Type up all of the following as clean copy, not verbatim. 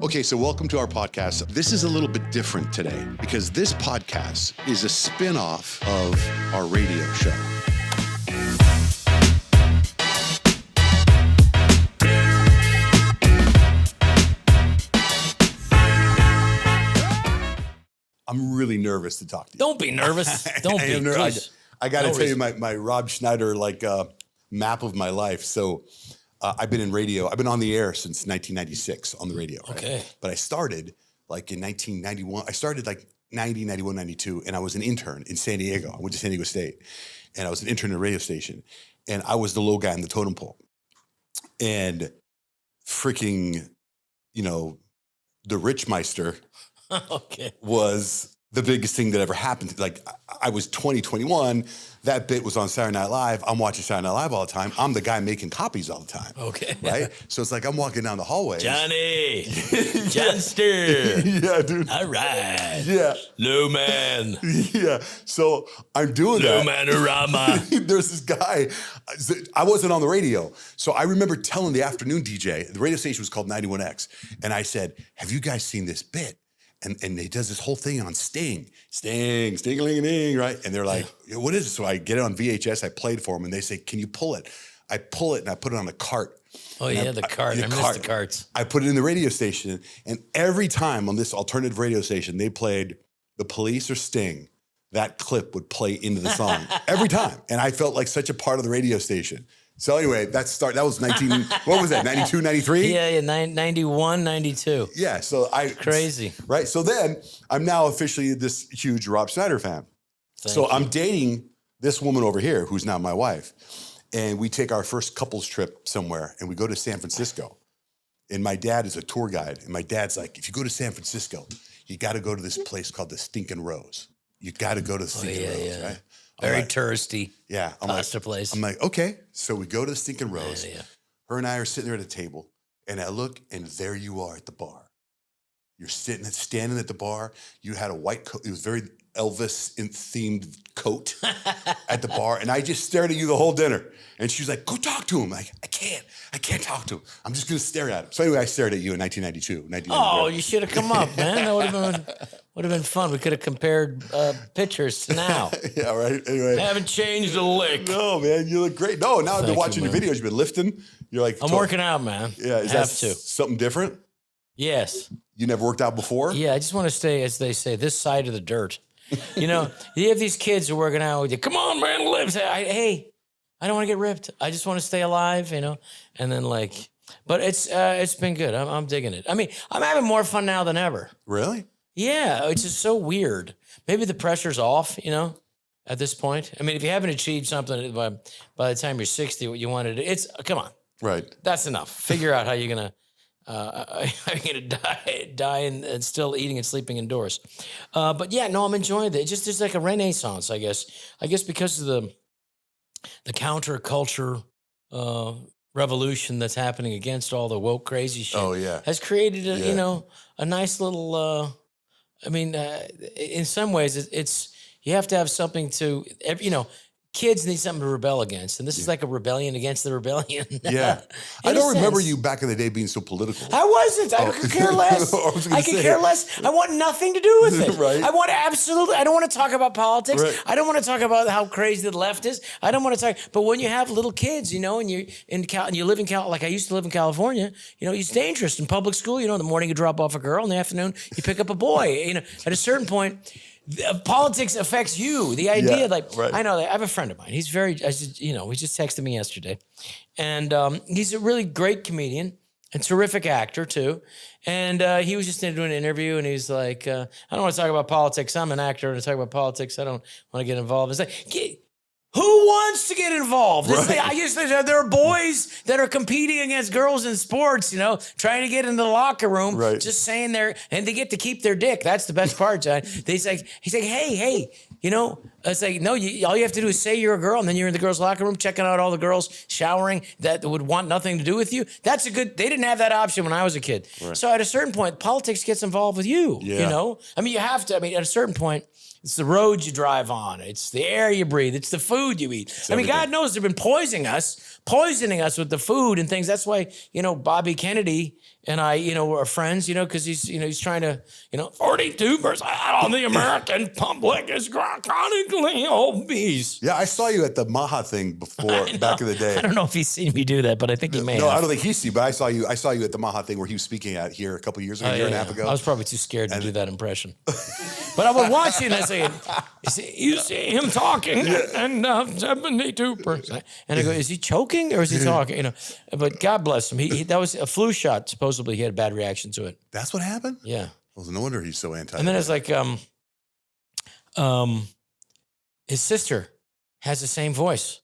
Okay, so welcome to our podcast. This is a little bit different today because this podcast is a spin-off of our radio show. I'm really nervous to talk to you. Don't be nervous. Don't be. I got to tell you my Rob Schneider map of my life. So I've been in radio. I've been on the air since 1996 on the radio. Okay. Right? But I started like in 1991. I started like 90, 91, 92, and I was an intern in San Diego. I went to San Diego State, and I was an intern at a radio station, and I was the low guy in the totem pole. And freaking, the Richmeister was the biggest thing that ever happened. Like, I was 21. That bit was on Saturday Night Live. I'm watching Saturday Night Live all the time. I'm the guy making copies all the time. Okay. Right? So it's like I'm walking down the hallway. Johnny. Johnster. Yeah, dude. All right. Yeah. Low man. Yeah. So I'm doing Low that. Manorama. There's this guy. I wasn't on the radio. So I remember telling the afternoon DJ, the radio station was called 91X. And I said, have you guys seen this bit? And he does this whole thing on Sting, Sting-a-ling-a-ling, right? And they're like, what is it? So I get it on VHS, I played for them, and they say, can you pull it? I pull it, and I put it on a cart. Oh, yeah, the cart. I missed the carts. I put it in the radio station, and every time on this alternative radio station, they played The Police or Sting, that clip would play into the song every time. And I felt like such a part of the radio station. So anyway, that was 92, 93? Yeah, 91, 92. Yeah, so Crazy. Right, so then I'm now officially this huge Rob Schneider fan. So I'm dating this woman over here who's now my wife. And we take our first couples trip somewhere and we go to San Francisco. And my dad is a tour guide. And my dad's like, if you go to San Francisco, you got to go to this place called the Stinkin' Rose. You got to go to the Stinkin' Rose, right? Very touristy. Yeah. Pasta place. I'm like, okay. So we go to the Stinkin' Rose. Yeah. Her and I are sitting there at a table, and I look, and there you are at the bar. You're standing at the bar. You had a white coat. It was very Elvis-themed coat at the bar, and I just stared at you the whole dinner. And she was like, go talk to him. Like, I can't talk to him. I'm just going to stare at him. So anyway, I stared at you in 1992. Oh, you should have come up, man. That would have been fun. We could have compared pictures to now. Yeah, right. Anyway. I haven't changed a lick. No, man, you look great. No, now I've been watching your videos. You've been lifting. You're like, I'm working out, man. Yeah, is that something different? Yes. You never worked out before? Yeah, I just want to stay, as they say, this side of the dirt. You have these kids who are working out with you. Come on, man, lift. Hey, I don't want to get ripped. I just want to stay alive, And then but it's been good. I'm digging it. I mean, I'm having more fun now than ever. Really? Yeah, it's just so weird. Maybe the pressure's off, at this point. I mean, if you haven't achieved something by the time you're 60, what you wanted, come on. Right. That's enough. Figure out how you're gonna die and still eating and sleeping indoors. But yeah, no, I'm enjoying it. There's like a renaissance, I guess. I guess because of the counterculture revolution that's happening against all the woke crazy shit. Oh yeah, has created a nice little. In some ways, it's you have to have something to kids need something to rebel against, and this is like a rebellion against the rebellion. Yeah. I don't remember you back in the day being so political. I wasn't. I could care less. I could care less. I want nothing to do with it. Right. I don't want to talk about politics. Right. I don't want to talk about how crazy the left is. I don't want to talk. But when you have little kids, and you live in like I used to live in California, it's dangerous in public school. In the morning you drop off a girl, in the afternoon you pick up a boy. At a certain point, politics affects you. The idea, I know that I have a friend of mine. He's he just texted me yesterday, and he's a really great comedian and terrific actor too. And he was just doing an interview, and he's like, "I don't want to talk about politics. I'm an actor, and to talk about politics, I don't want to get involved." It's like, who wants to get involved? Right. I guess there are boys that are competing against girls in sports, trying to get into the locker room, just saying and they get to keep their dick. That's the best part, John. He's like, hey, it's like, no, all you have to do is say you're a girl, and then you're in the girls' locker room checking out all the girls showering that would want nothing to do with you. They didn't have that option when I was a kid. Right. So at a certain point, politics gets involved with you, you have to. I mean, at a certain point, It's the road you drive on. It's the air you breathe. It's the food you eat. I mean, God knows they've been poisoning us with the food and things. That's why, Bobby Kennedy and I, are friends, because he's trying to, 42% of the American public is chronically obese. Yeah, I saw you at the Maha thing before, back in the day. I don't know if he's seen me do that, but I think he may No, have. I don't think he's seen, but I saw you at the Maha thing where he was speaking at here a couple of years ago, a year and a half ago. I was probably too scared to do that impression. But I would watch it and I say, you see him talking and 72%. And I go, is he choking or is he talking? But God bless him. He that was a flu shot. Supposedly he had a bad reaction to it. That's what happened? Yeah. Well, no wonder he's so anti. And then it's like, his sister has the same voice.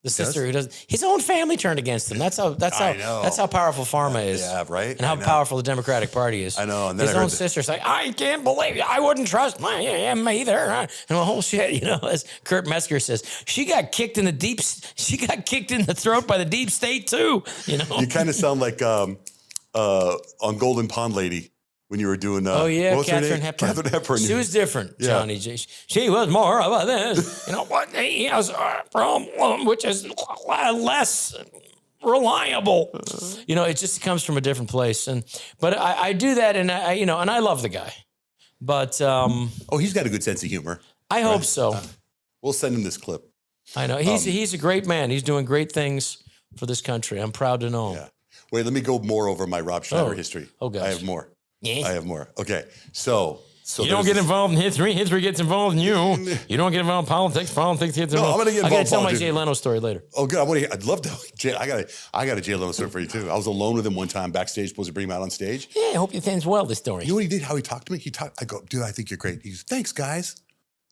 The sister who does his own family turned against him. That's how powerful pharma is. Yeah, right. And how powerful the Democratic Party is. I know. And then his own sister's like, I can't believe it. I wouldn't trust him either. And the whole shit, as Kurt Metzger says, she got kicked in the throat by the deep state too. You kind of sound like on Golden Pond Lady. When you were doing, Katharine Hepburn. Katharine Hepburn. She was different, Johnny. She was more of this. What he has a problem, which is less reliable. It just comes from a different place. But I do that, and I love the guy. But he's got a good sense of humor. I hope so. We'll send him this clip. I know he's a great man. He's doing great things for this country. I'm proud to know him. Yeah. Wait, let me go more over my Rob Schneider history. Oh, gosh. I have more. Yeah. I have more. Okay. So you don't get involved in history. History gets involved in you. You don't get involved in politics. Politics gets involved. No, I'm gonna get involved. I gotta tell my Jay Leno story later. Oh, good. I'd love to. I got a Jay Leno story for you too. I was alone with him one time backstage, supposed to bring him out on stage. Yeah, I hope it ends well. This story. You know what he did? How he talked to me? I go, dude, I think you're great. He's, thanks, guys.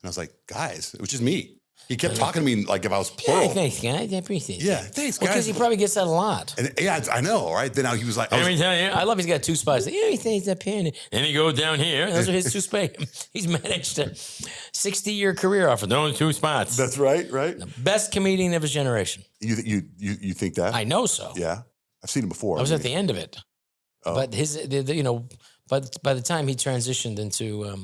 And I was like, guys, it was just me. He kept talking to me like if I was plural. Yeah, thanks, guys. I appreciate it. Yeah, thanks, guys. Because he probably gets that a lot. And I know, right? Then he was like, Let me tell you, I love he's got two spots. Everything's up here. And he goes down here. Those are his two spots. He's managed a 60-year career off of those two spots. That's right. The best comedian of his generation. You think that? I know so. Yeah. I've seen him before. I was at the end of it. Oh. But but by the time he transitioned into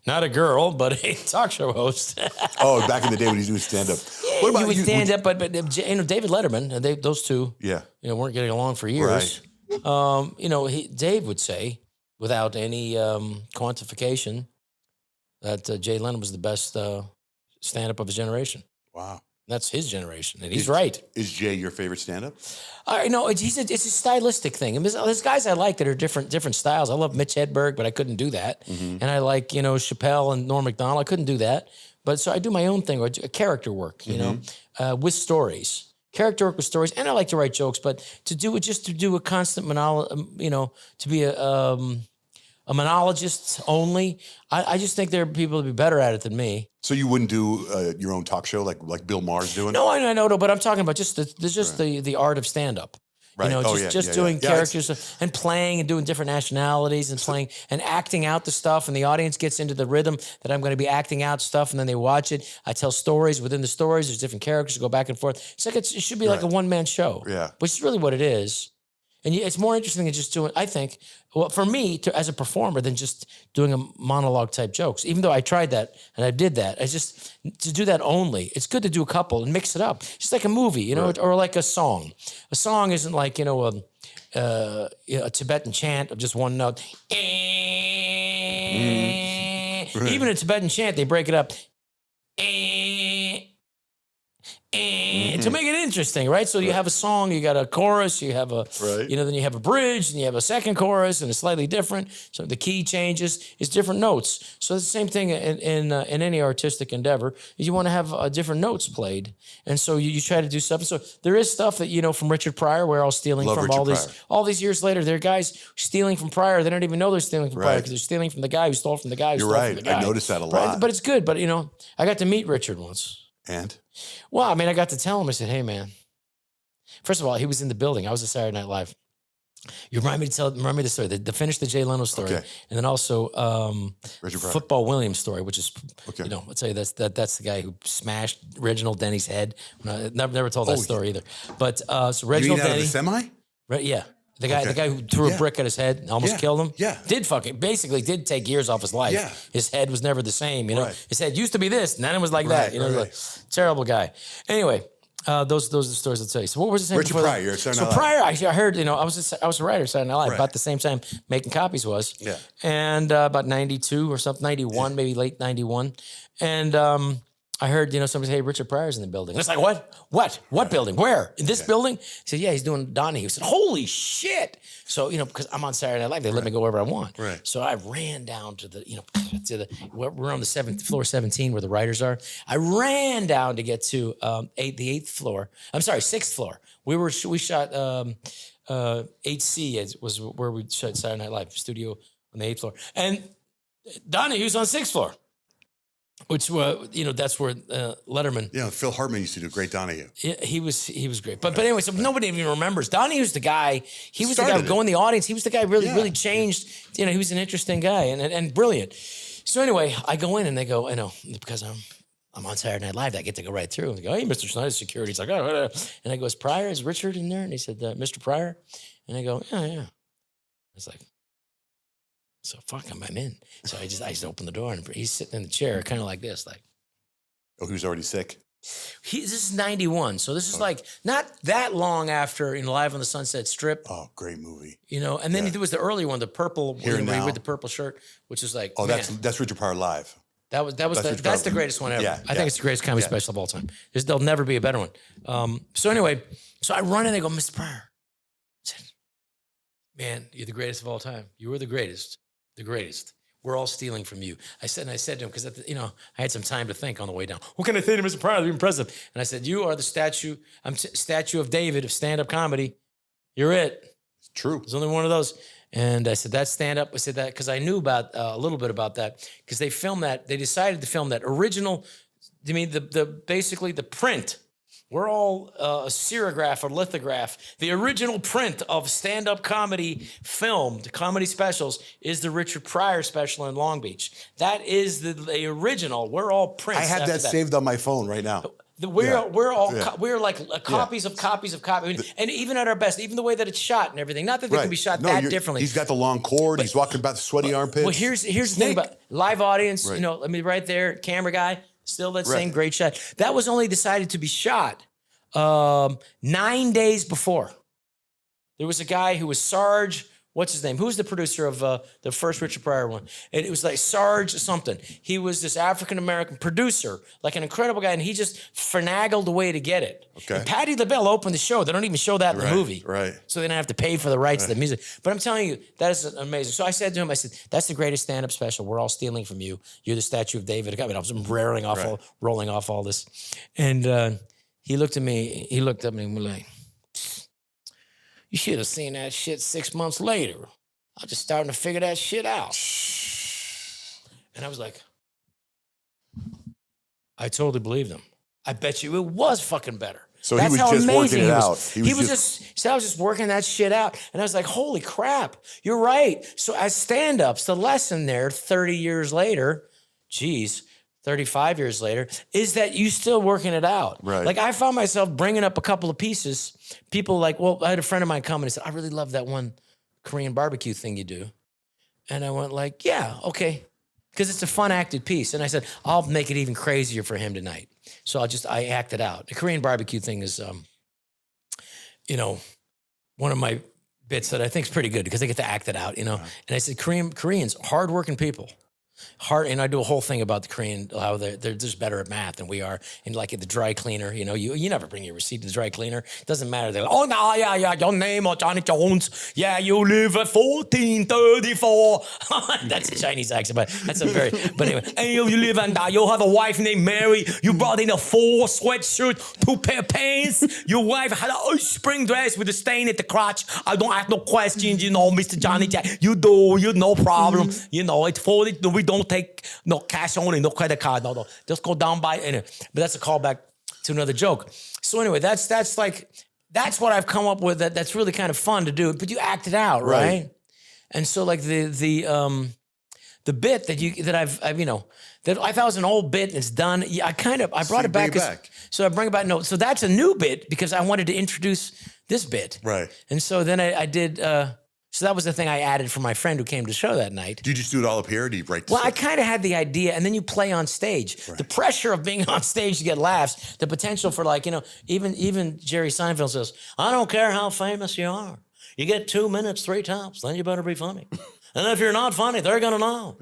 not a girl, but a talk show host. Back in the day when he was doing stand-up. Yeah, what about he would stand up, but David Letterman, those two, weren't getting along for years. Right. Dave would say, without any quantification, that Jay Leno was the best stand-up of his generation. Wow. That's his generation, and he's right. Is Jay your favorite stand-up? It's a stylistic thing. And there's guys I like that are different styles. I love Mitch Hedberg, but I couldn't do that. Mm-hmm. And I like, Chappelle and Norm Macdonald. I couldn't do that. But so I do my own thing, or character work, with stories. Character work with stories. And I like to write jokes, but to do a constant monologue, to be a monologist only. I just think there are people who'd be better at it than me. So you wouldn't do your own talk show like Bill Maher's doing? No, I know, but I'm talking about the art of stand-up. Right. Doing characters and playing and doing different nationalities and playing and acting out the stuff, and the audience gets into the rhythm that I'm going to be acting out stuff, and then they watch it. I tell stories within the stories. There's different characters go back and forth. It's like it should be like a one-man show. Yeah. Which is really what it is. And it's more interesting than just doing, I think, for me, as a performer, than just doing a monologue type jokes. Even though I tried that and I did that, to do that only. It's good to do a couple and mix it up. Just like a movie, or like a song. A song isn't like, a Tibetan chant of just one note. Mm-hmm. Right. Even a Tibetan chant, they break it up. To make it interesting, right? So you have a song, you got a chorus, you have then you have a bridge, and you have a second chorus, and it's slightly different. So the key changes, it's different notes. So it's the same thing in any artistic endeavor. You want to have different notes played, and so you try to do stuff. So there is stuff that from Richard Pryor, we're all stealing from all these years later. There are guys stealing from Pryor. They don't even know they're stealing from Pryor because they're stealing from the guy who stole from the guy who stole from the guy. I noticed that a lot. Right? But it's good. But I got to meet Richard once. And? Well, I got to tell him, I said, hey, man. First of all, he was in the building. I was at Saturday Night Live. You remind me the story, to finish the Jay Leno story. Okay. And then also Football Williams story, which is, I'll tell you, that's the guy who smashed Reginald Denny's head. I never told that story either. But so Reginald Denny. Out of the semi? Right, yeah. The guy who threw a brick at his head and almost killed him. Yeah. Basically did take years off his life. Yeah. His head was never the same, you know. Right. His head used to be this, and then it was like that. You know, like, terrible guy. Anyway, those are the stories I'll tell you. So what was the same Richard Pryor, you're at Saturday Night So Pryor, I heard, you know, I was a writer at Saturday Night Live about the same time Making Copies was. Yeah. And about 92 or something, 91, maybe late 91. And I heard, you know, somebody say, hey, Richard Pryor's in the building. And it's like, what? What building? Where? In this building? He said, yeah, he's doing Donahue. I said, holy shit. So, you know, because I'm on Saturday Night Live, they let me go wherever I want. Right. So I ran down to the, you know, we're on the floor 17 where the writers are. I ran down to get to the 8th floor. I'm sorry, 6th floor. We shot 8C was where we shot Saturday Night Live, studio on the 8th floor. And Donahue's on 6th floor. Which you know, that's where Letterman. Yeah, Phil Hartman used to do great Donahue. Yeah, he was great. But anyway, so nobody even remembers. Donahue's the guy. He was the guy who would go in the audience. He was the guy who really changed. You know, he was an interesting guy and brilliant. So anyway, I go in and they go, I know, because I'm on Saturday Night Live, I get to go right through. And they go, hey, Mr. Schneider, security. He's like, oh. And I go, is Pryor, is Richard in there? And he said, Mr. Pryor. And I go, yeah. It's like, so fuck him, I'm in. So I just open the door and he's sitting in the chair, kind of like this, like. Oh, he was already sick. This is 91, so this is like not that long after, you know, Live on the Sunset Strip. Oh, great movie. You know, and then there was the earlier one, the purple, Here and where he Now. with the purple shirt, which is like, Oh, man, that's Richard Pryor live. that's the greatest one ever. Yeah, I think it's the greatest comedy special of all time. There'll never be a better one. So anyway, so I run in, they go, Mr. Pryor. I said, man, you're the greatest of all time. You were the greatest. The greatest. We're all stealing from you. I said to him, because you know, I had some time to think on the way down. What can I say to Mr. Pryor? You're impressive. And I said, you are the statue of David of stand-up comedy. You're it. It's true. There's only one of those. And I said, that's stand-up. I said that because I knew about a little bit about that, because they filmed that. They decided to film that original. I mean, basically the print. We're all a serigraph or lithograph. The original print of stand-up comedy filmed, comedy specials, is the Richard Pryor special in Long Beach. That is the original. We're all prints. I have that saved on my phone right now. We're like copies of copies of copies. And even at our best, even the way that it's shot and everything, not that they can be shot differently. He's got the long cord. He's walking about the sweaty armpits. Well, here's the thing about live audience, you know, let me right there, camera guy, still that same great shot. That was only decided to be shot 9 days before. There was a guy who was Sarge, what's his name? Who's the producer of the first Richard Pryor one? And it was like Sarge something. He was this African-American producer, like an incredible guy, and he just finagled a way to get it. Okay. And Patti LaBelle opened the show. They don't even show that in the movie. Right. So they don't have to pay for the rights to the music. But I'm telling you, that is amazing. So I said to him, I said, that's the greatest stand-up special. We're all stealing from you. You're the statue of David. I mean, I was rolling off all this. And he looked at me and was like, you should have seen that shit 6 months later. I'm just starting to figure that shit out. And I was like, I totally believed him. I bet you it was fucking better. So that's he was just working it out. He was just I was just working that shit out. And I was like, holy crap, you're right. So as stand-ups, the lesson there 30 years later, 35 years later, is that you still working it out. Right. Like I found myself bringing up a couple of pieces. People like, well, I had a friend of mine come and said, I really love that one Korean barbecue thing you do. And I went like, yeah, okay. Because it's a fun acted piece. And I said, I'll make it even crazier for him tonight. So I act it out. The Korean barbecue thing is, you know, one of my bits that I think is pretty good because they get to act it out, you know. Right. And I said, Koreans, hardworking people. And I do a whole thing about the Korean, how they're just better at math than we are. And like at the dry cleaner, you know, you never bring your receipt to the dry cleaner. It doesn't matter. They're like, oh, no, yeah, your name is Johnny Jones. Yeah, you live at 1434. That's a Chinese accent, but that's but anyway. Hey, you live and you have a wife named Mary. You brought in a 4 sweatshirt, 2 pair of pants. Your wife had a spring dress with a stain at the crotch. I don't ask no questions, you know, Mr. Johnny Jack. You do, no problem. You know, it's 40, we don't take no cash only, no credit card, no. Just go down by anyway. But that's a callback to another joke. So anyway, that's what I've come up with. That's really kind of fun to do. But you act it out, right? And so like the bit that I've you know that I thought was an old bit and it's done. I brought it back. So I bring it back. No, so that's a new bit because I wanted to introduce this bit. Right. And so then I did, so that was the thing I added for my friend who came to the show that night. Do you just do it all up here, or do you write the Well, I stuff? kind of had the idea, and then you play on stage. Right. The pressure of being on stage to get laughs, the potential for even Jerry Seinfeld says, I don't care how famous you are. You get 2 minutes, 3 tops, then you better be funny. And if you're not funny, they're going to know.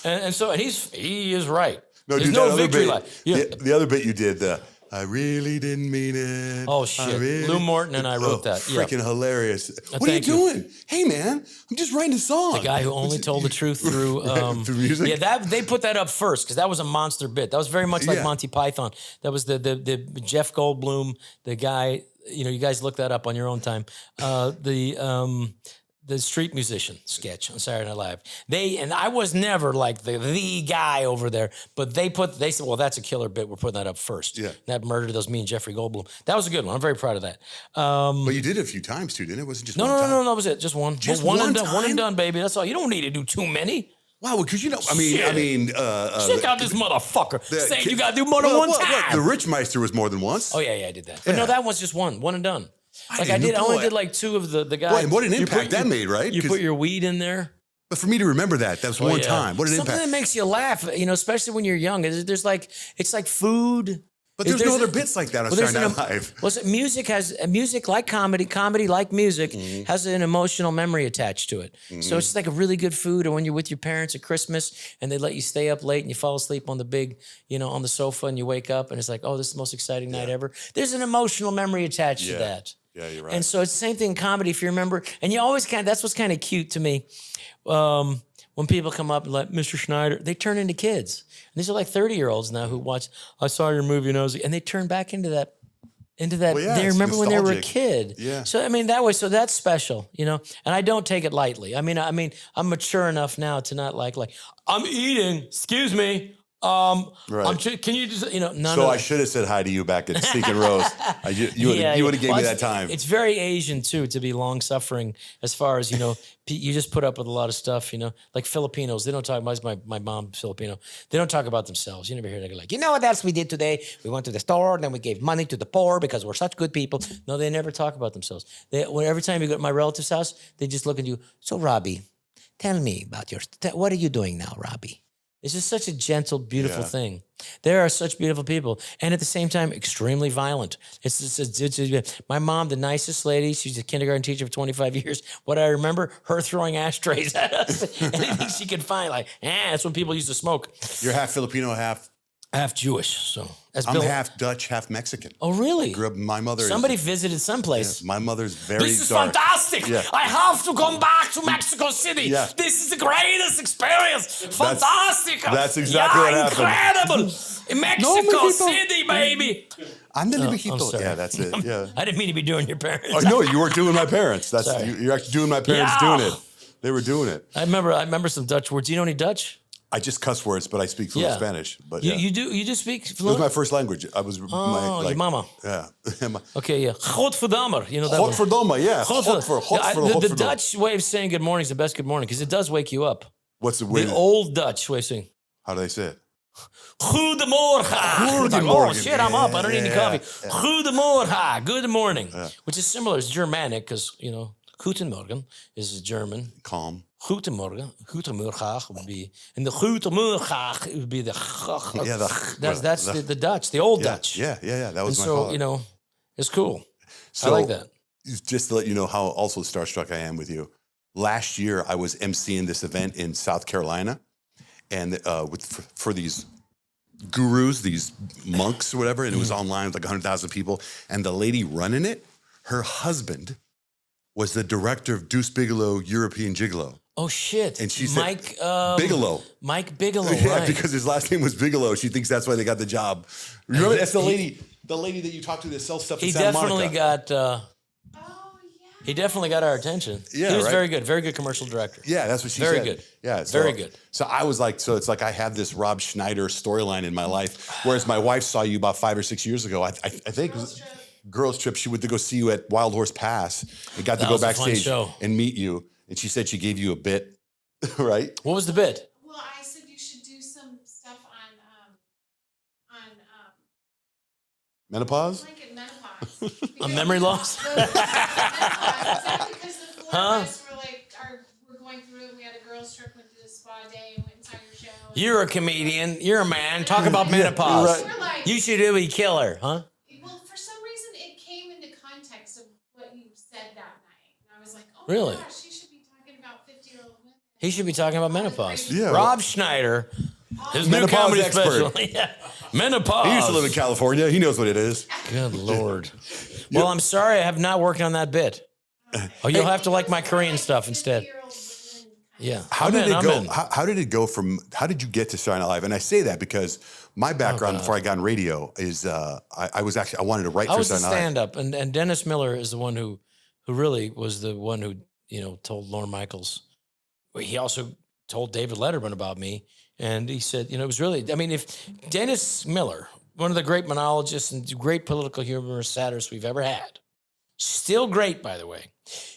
And so he is right. No, There's dude, no that victory other bit, the other bit you did, I really didn't mean it. Oh, shit. Lou Morton and I wrote that. Freaking hilarious. What are you doing? Hey, man, I'm just writing a song. The guy who only told the truth through... through music? Yeah, they put that up first because that was a monster bit. That was very much like Monty Python. That was the Jeff Goldblum, the guy... you guys look that up on your own time. The street musician sketch on Saturday Night Live. And I was never like the guy over there, but they said, well, that's a killer bit. We're putting that up first. Yeah. That murder, that was me and Jeffrey Goldblum. That was a good one. I'm very proud of that. But you did it a few times too, didn't it? It wasn't just one time? No, that was it. Just one. Just one one and done. time? One and done, baby. That's all. You don't need to do too many. Wow, because Check out this motherfucker saying you got to do more than one time. The Rich Meister was more than once. Oh, yeah, I did that. But no, that was just one and done. I only did like 2 of the guys. Boy, and what an impact that made, right? You put your weed in there. But for me to remember that was one time. What an Something impact. that makes you laugh, especially when you're young. It's like food. But there's no other bits like that on Saturday Night Live. Well, music like comedy like music has an emotional memory attached to it. So it's like a really good food, or when you're with your parents at Christmas and they let you stay up late and you fall asleep on the big, on the sofa, and you wake up and it's like, oh, this is the most exciting night ever. There's an emotional memory attached to that. Yeah, you're right. And so it's the same thing in comedy, if you remember. And you always that's what's kind of cute to me. When people come up and like, Mr. Schneider, they turn into kids. And these are like 30-years-olds now who watch, I saw your movie and they turn back into that. They remember when they were a kid. Yeah. So, so that's special, and I don't take it lightly. I'm mature enough now to not like, I'm eating, excuse me. Right. Can you just, none So of I should have said hi to you back at Steak and Rose. You would have gave me that time. It's very Asian too to be long suffering as far as you just put up with a lot of stuff. Like Filipinos, they don't talk. My mom's Filipino. They don't talk about themselves. You never hear them like, what else we did today? We went to the store, and then we gave money to the poor because we're such good people. No, they never talk about themselves. Every time you go to my relative's house, they just look at you. So Robbie, tell me about what are you doing now, Robbie? It's just such a gentle, beautiful thing. There are such beautiful people, and at the same time, extremely violent. My mom, the nicest lady. She's a kindergarten teacher for 25 years. What I remember, her throwing ashtrays at us, anything she could find. That's when people used to smoke. You're half Filipino, half Jewish. So I'm half Dutch, half Mexican. Oh, really? My mother. Somebody visited someplace. Yeah, my mother's very dark. This is fantastic. Yeah. I have to come back to Mexico City. Yeah. This is the greatest experience. Fantastic. That's exactly what happened. Incredible. In Mexico City, baby. I'm the I'm sorry. Yeah, that's it. Yeah. I didn't mean to be doing your parents. Oh, no, you weren't doing my parents. You're actually doing my parents doing it. They were doing it. I remember some Dutch words. Do you know any Dutch? I just cuss words, but I speak fluent Spanish. But you do speak fluent? It was my first language. I was your mama. Yeah. Okay, yeah. Godverdamme. You know that Godverdamme, yeah. The Dutch way of saying good morning is the best good morning because it does wake you up. What's the way? The old Dutch way of saying. How do they say it? Goedemorgen. Oh, shit, I'm up. I don't need any coffee. Goedemorgen. Good morning. Yeah. Which is similar. It's Germanic because, Guten Morgen is German. Calm. Goedemorgen. Goedemorgen would be, and the Goedemorgen would be the. That's the Dutch, the old Dutch. Yeah. That was my father. It's cool. So, I like that. Just to let you know how also starstruck I am with you. Last year, I was emceeing this event in South Carolina, and for these gurus, these monks or whatever, and it was online with like 100,000 people, and the lady running it, her husband was the director of Deuce Bigalow, European Gigolo. Oh, shit. And she said, Mike Bigelow. Mike Bigelow, Yeah, right. because his last name was Bigelow. She thinks that's why they got the job. Remember, that's the lady that you talked to that sells stuff in Santa Monica. He definitely got our attention. Yeah, he was very good commercial director. Yeah, that's what she said. Very good. Yeah, very good. So I was like, it's like I have this Rob Schneider storyline in my life, whereas my wife saw you about 5 or 6 years ago. I think it was girls trip. She went to go see you at Wild Horse Pass and got to go backstage and meet you. And she said she gave you a bit, right? What was the bit? Well, I said you should do some stuff on menopause. Like menopause. A memory loss? Because the four of us were like, we're going through and we had a girls trip, went to the spa day and went and saw your show. You're a comedian. You're a man. Talk about menopause. We're like, You should really kill her, huh? well, for some reason, it came into context of what you said that night. And I was like, oh Really? my gosh, she should be talking about 50-year-old women. He should be talking about menopause. Yeah. Rob Schneider, his new Menopause comedy expert. special. Yeah. Menopause. He used to live in California. He knows what it is. Good Lord. Well, I'm sorry I have not worked on that bit. Oh, you'll have to like my Korean stuff instead. 50-year-old women. Yeah. How did it go? How did it go from? How did you get to Saturday Night Live? And I say that because my background before I got in radio is I wanted to write I for was a Saturday Night Live. stand-up, and Dennis Miller is the one who really was the one who told Lorne Michaels. He also told David Letterman about me, and he said, it was really. I mean, if Dennis Miller, one of the great monologists and great political humorist satirists we've ever had, still great, by the way.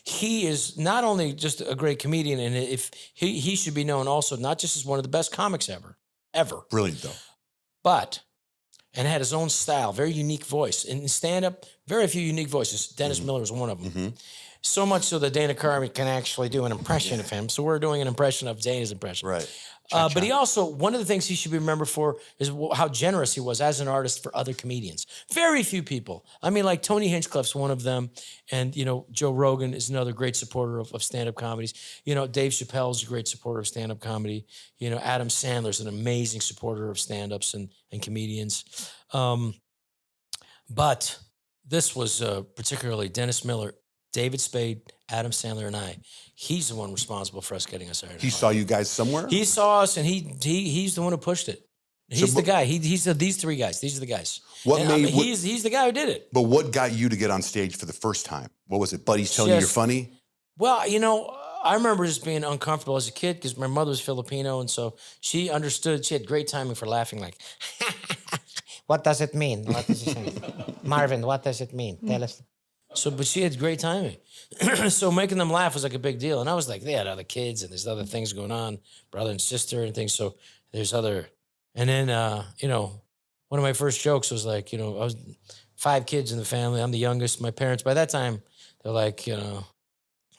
He is not only just a great comedian, and if he should be known also not just as one of the best comics ever. Brilliant though. But, and had his own style, very unique voice. In stand-up, very few unique voices. Dennis Miller was one of them. So much so that Dana Carvey can actually do an impression of him. So we're doing an impression of Dana's impression. Right. But he also, one of the things he should be remembered for is how generous he was as an artist for other comedians. Very few people. I mean, like Tony Hinchcliffe's one of them. And, Joe Rogan is another great supporter of stand-up comedies. Dave Chappelle's a great supporter of stand-up comedy. Adam Sandler's an amazing supporter of stand-ups and comedians. But this was particularly Dennis Miller, David Spade, Adam Sandler, and I. He's the one responsible for us getting us Saturday Night He saw you guys somewhere. He saw us, and he's the one who pushed it. He's the guy. He said, "These three guys. These are the guys." He's the guy who did it. But what got you to get on stage for the first time? What was it? Buddies telling you you're funny? Well, I remember just being uncomfortable as a kid because my mother was Filipino, and so she understood. She had great timing for laughing, like, "What does it mean? What does it mean? Marvin, what does it mean? Tell us." So, but she had great timing. So making them laugh was like a big deal. And I was like, they had other kids and there's other things going on, brother and sister and things. So there's other, and then, one of my first jokes was like, I was 5 kids in the family. I'm the youngest. My parents, by that time, they're like,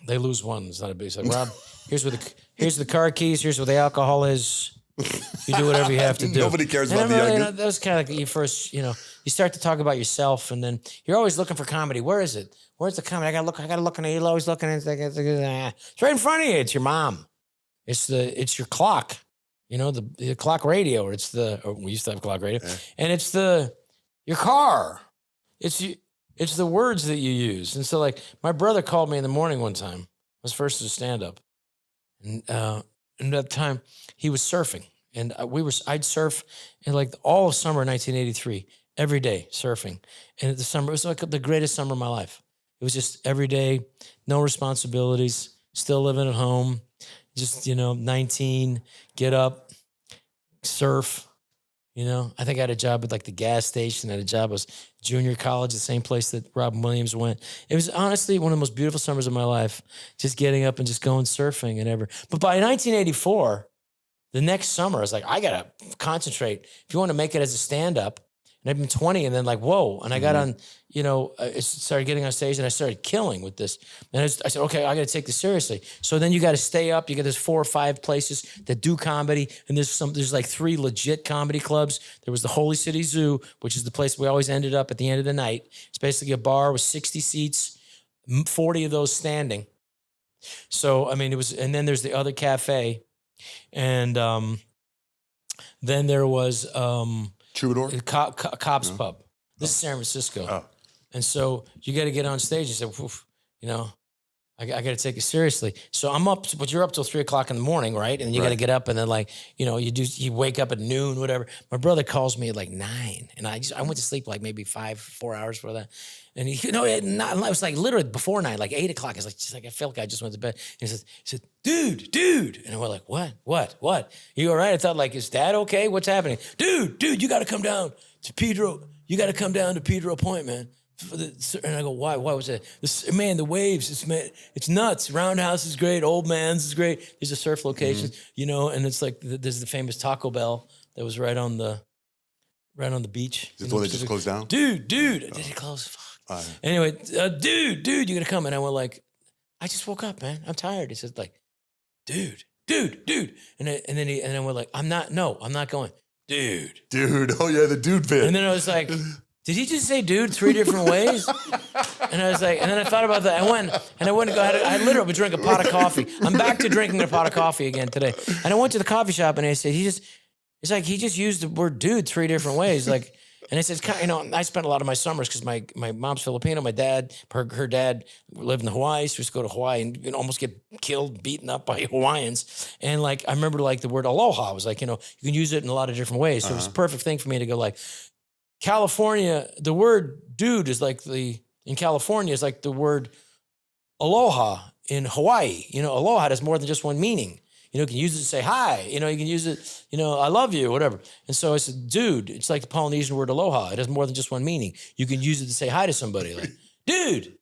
they lose one. It's not a big, it's like, Rob, here's the car keys. Here's where the alcohol is. You do whatever you have to do. Nobody cares about the youngest. That was kind of like you first, you start to talk about yourself, and then you're always looking for comedy. Where is it? Where's the comedy? I gotta look, and you're always looking. It's right in front of you. It's your mom. It's your clock. The clock radio, or we used to have clock radio, and it's your car. It's the words that you use. And so, like, my brother called me in the morning one time. I was first to stand up, and at that time he was surfing, and I'd surf in like all of summer 1983, every day surfing. And the summer, it was like the greatest summer of my life. It was just every day, no responsibilities, still living at home, just 19, get up, surf. I think I had a job at like the gas station. I had a job as junior college, the same place that Robin Williams went. It was honestly one of the most beautiful summers of my life, just getting up and just going surfing and ever. But by 1984, the next summer, I was like, I got to concentrate. If you want to make it as a stand-up, and I've been 20 and then like, whoa. And I got on, I started getting on stage and I started killing with this. And I said, okay, I got to take this seriously. So then you got to stay up. You got this 4 or 5 places that do comedy. And there's like 3 legit comedy clubs. There was the Holy City Zoo, which is the place we always ended up at the end of the night. It's basically a bar with 60 seats, 40 of those standing. So, I mean, and then there's the other cafe. And then there was, Troubadour? Cobb's Pub. This is San Francisco. Oh. And so you got to get on stage and say, I got to take it seriously. So I'm up, but you're up till 3 o'clock in the morning, right? And you got to get up and then you wake up at noon, whatever. My brother calls me at like 9 and I went to sleep like maybe 4 hours for that. And it was like literally before 9, like 8 o'clock. It's like, I felt like I just went to bed. And he said, dude. And I went like, what? You all right? I thought like, is Dad okay? What's happening? Dude, you got to come down to Pedro. You got to come down to Pedro Point, man. And I go, why? Why was that? Man, the waves, it's nuts. Roundhouse is great. Old Man's is great. There's a surf location, and it's like, there's the famous Taco Bell that was right on the beach. Is it the one that just closed down? Dude, did it close? Fuck. Anyway, dude, you gotta come. And I went like, I just woke up, man. I'm tired. He said like, dude. And then I went like, I'm not going. Dude. Oh yeah, the dude bit. And then I was like, did he just say dude 3 different ways? And I was like, and then I thought about that. I went to go, I literally would drink a pot of coffee. I'm back to drinking a pot of coffee again today. And I went to the coffee shop and I said, he just used the word dude 3 different ways. Like, and I said, I spent a lot of my summers because my mom's Filipino, my dad, her dad lived in Hawaii. So we used to go to Hawaii and almost get killed, beaten up by Hawaiians. And like, I remember like the word aloha was like, you can use it in a lot of different ways. So it was a perfect thing for me to go like, California, the word dude is like in California is like the word aloha in Hawaii. Aloha has more than just one meaning. You can use it to say hi. You can use it, I love you, whatever. And so I said, dude, it's like the Polynesian word aloha. It has more than just one meaning. You can use it to say hi to somebody. Like, dude.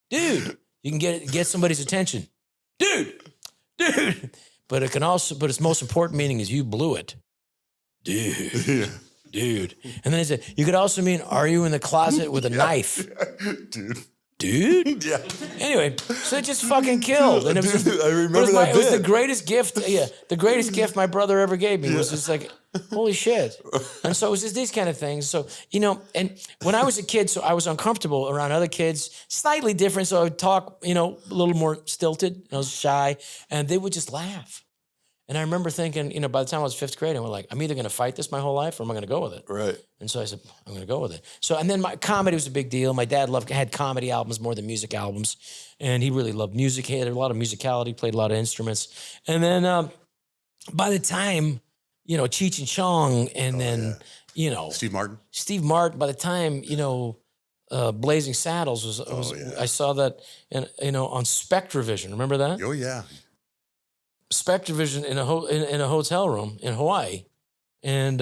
You can get somebody's attention. Dude. But its most important meaning is you blew it. Dude. And then I said, you could also mean, are you in the closet with a knife? Dude? Yeah. Anyway, so it just fucking killed. And it was I remember that it was the greatest gift. Yeah, the greatest gift my brother ever gave me was just like, holy shit. And so it was just these kind of things. So, and when I was a kid, so I was uncomfortable around other kids, slightly different. So I would talk, a little more stilted. I was shy, and they would just laugh. And I remember thinking, by the time I was 5th grade, I was like, I'm either going to fight this my whole life or am I going to go with it? Right. And so I said, I'm going to go with it. So, and then my comedy was a big deal. My dad had comedy albums more than music albums. And he really loved music. He had a lot of musicality, played a lot of instruments. And then by the time, Cheech and Chong and Steve Martin, by the time, Blazing Saddles was I saw that on Spectravision. Remember that? Oh, yeah. Spectravision in a hotel room in Hawaii, and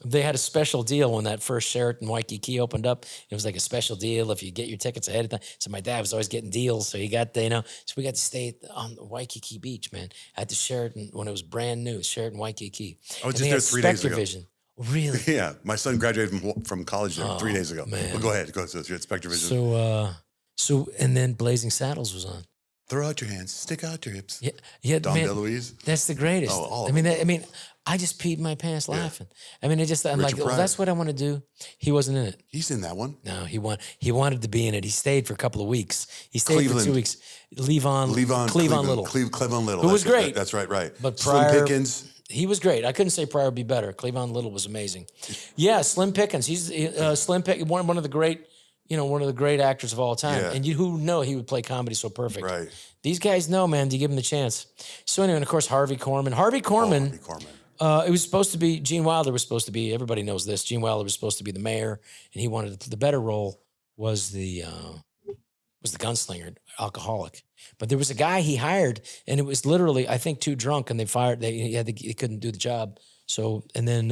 they had a special deal when that first Sheraton Waikiki opened up. It was like a special deal if you get your tickets ahead of time. So my dad was always getting deals, so he got so we got to stay on the Waikiki Beach, man, at the Sheraton when it was brand new, Sheraton Waikiki. I was just there 3 days ago. Really? Yeah, my son graduated from college there 3 days ago. Man. Well, go ahead. So it's Spectravision. So and then Blazing Saddles was on. Throw out your hands, stick out your hips. Yeah, Dom man, DeLuise. That's the greatest. Oh, all I mean, I just peed my pants laughing. I'm Richard like, Pryor. that's what I want to do. He wasn't in it. He's in that one. No, he wanted to be in it. He stayed for a couple of weeks. He stayed Cleveland. for 2 weeks. Cleavon Little. Cleavon Little. Who was great. That's right. But Slim Pryor, Pickens. He was great. I couldn't say Pryor would be better. Cleavon Little was amazing. Yeah, Slim Pickens. He's Slim Pickens, one of the great, one of the great actors of all time. Yeah. And who know he would play comedy so perfect. Right. These guys know, man. Do you give them the chance? So anyway, and of course, Harvey Korman. It was supposed to be, Gene Wilder was supposed to be, everybody knows this, Gene Wilder was supposed to be the mayor, and he wanted, the better role was the gunslinger, alcoholic. But there was a guy he hired, and it was literally, I think, too drunk, and they he couldn't do the job. So, and then,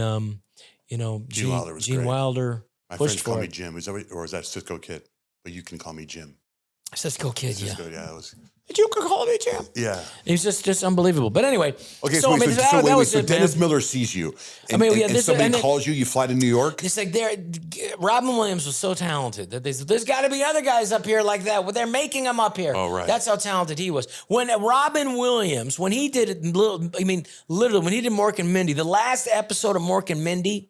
Gene Wilder My pushed friends for call me it. Jim. Or is that Cisco Kid? But you can call me Jim. Cisco Kid, Cisco, yeah. It was, But you could call me Jim. yeah. It was just unbelievable. But anyway, Okay, so Dennis Miller sees you, and, somebody calls you fly to New York. It's like Robin Williams was so talented that there's got to be other guys up here like that. Well, they're making him up here. Oh, right. That's how talented he was. When Robin Williams, when he did it, literally, when he did Mork and Mindy, the last episode of Mork and Mindy,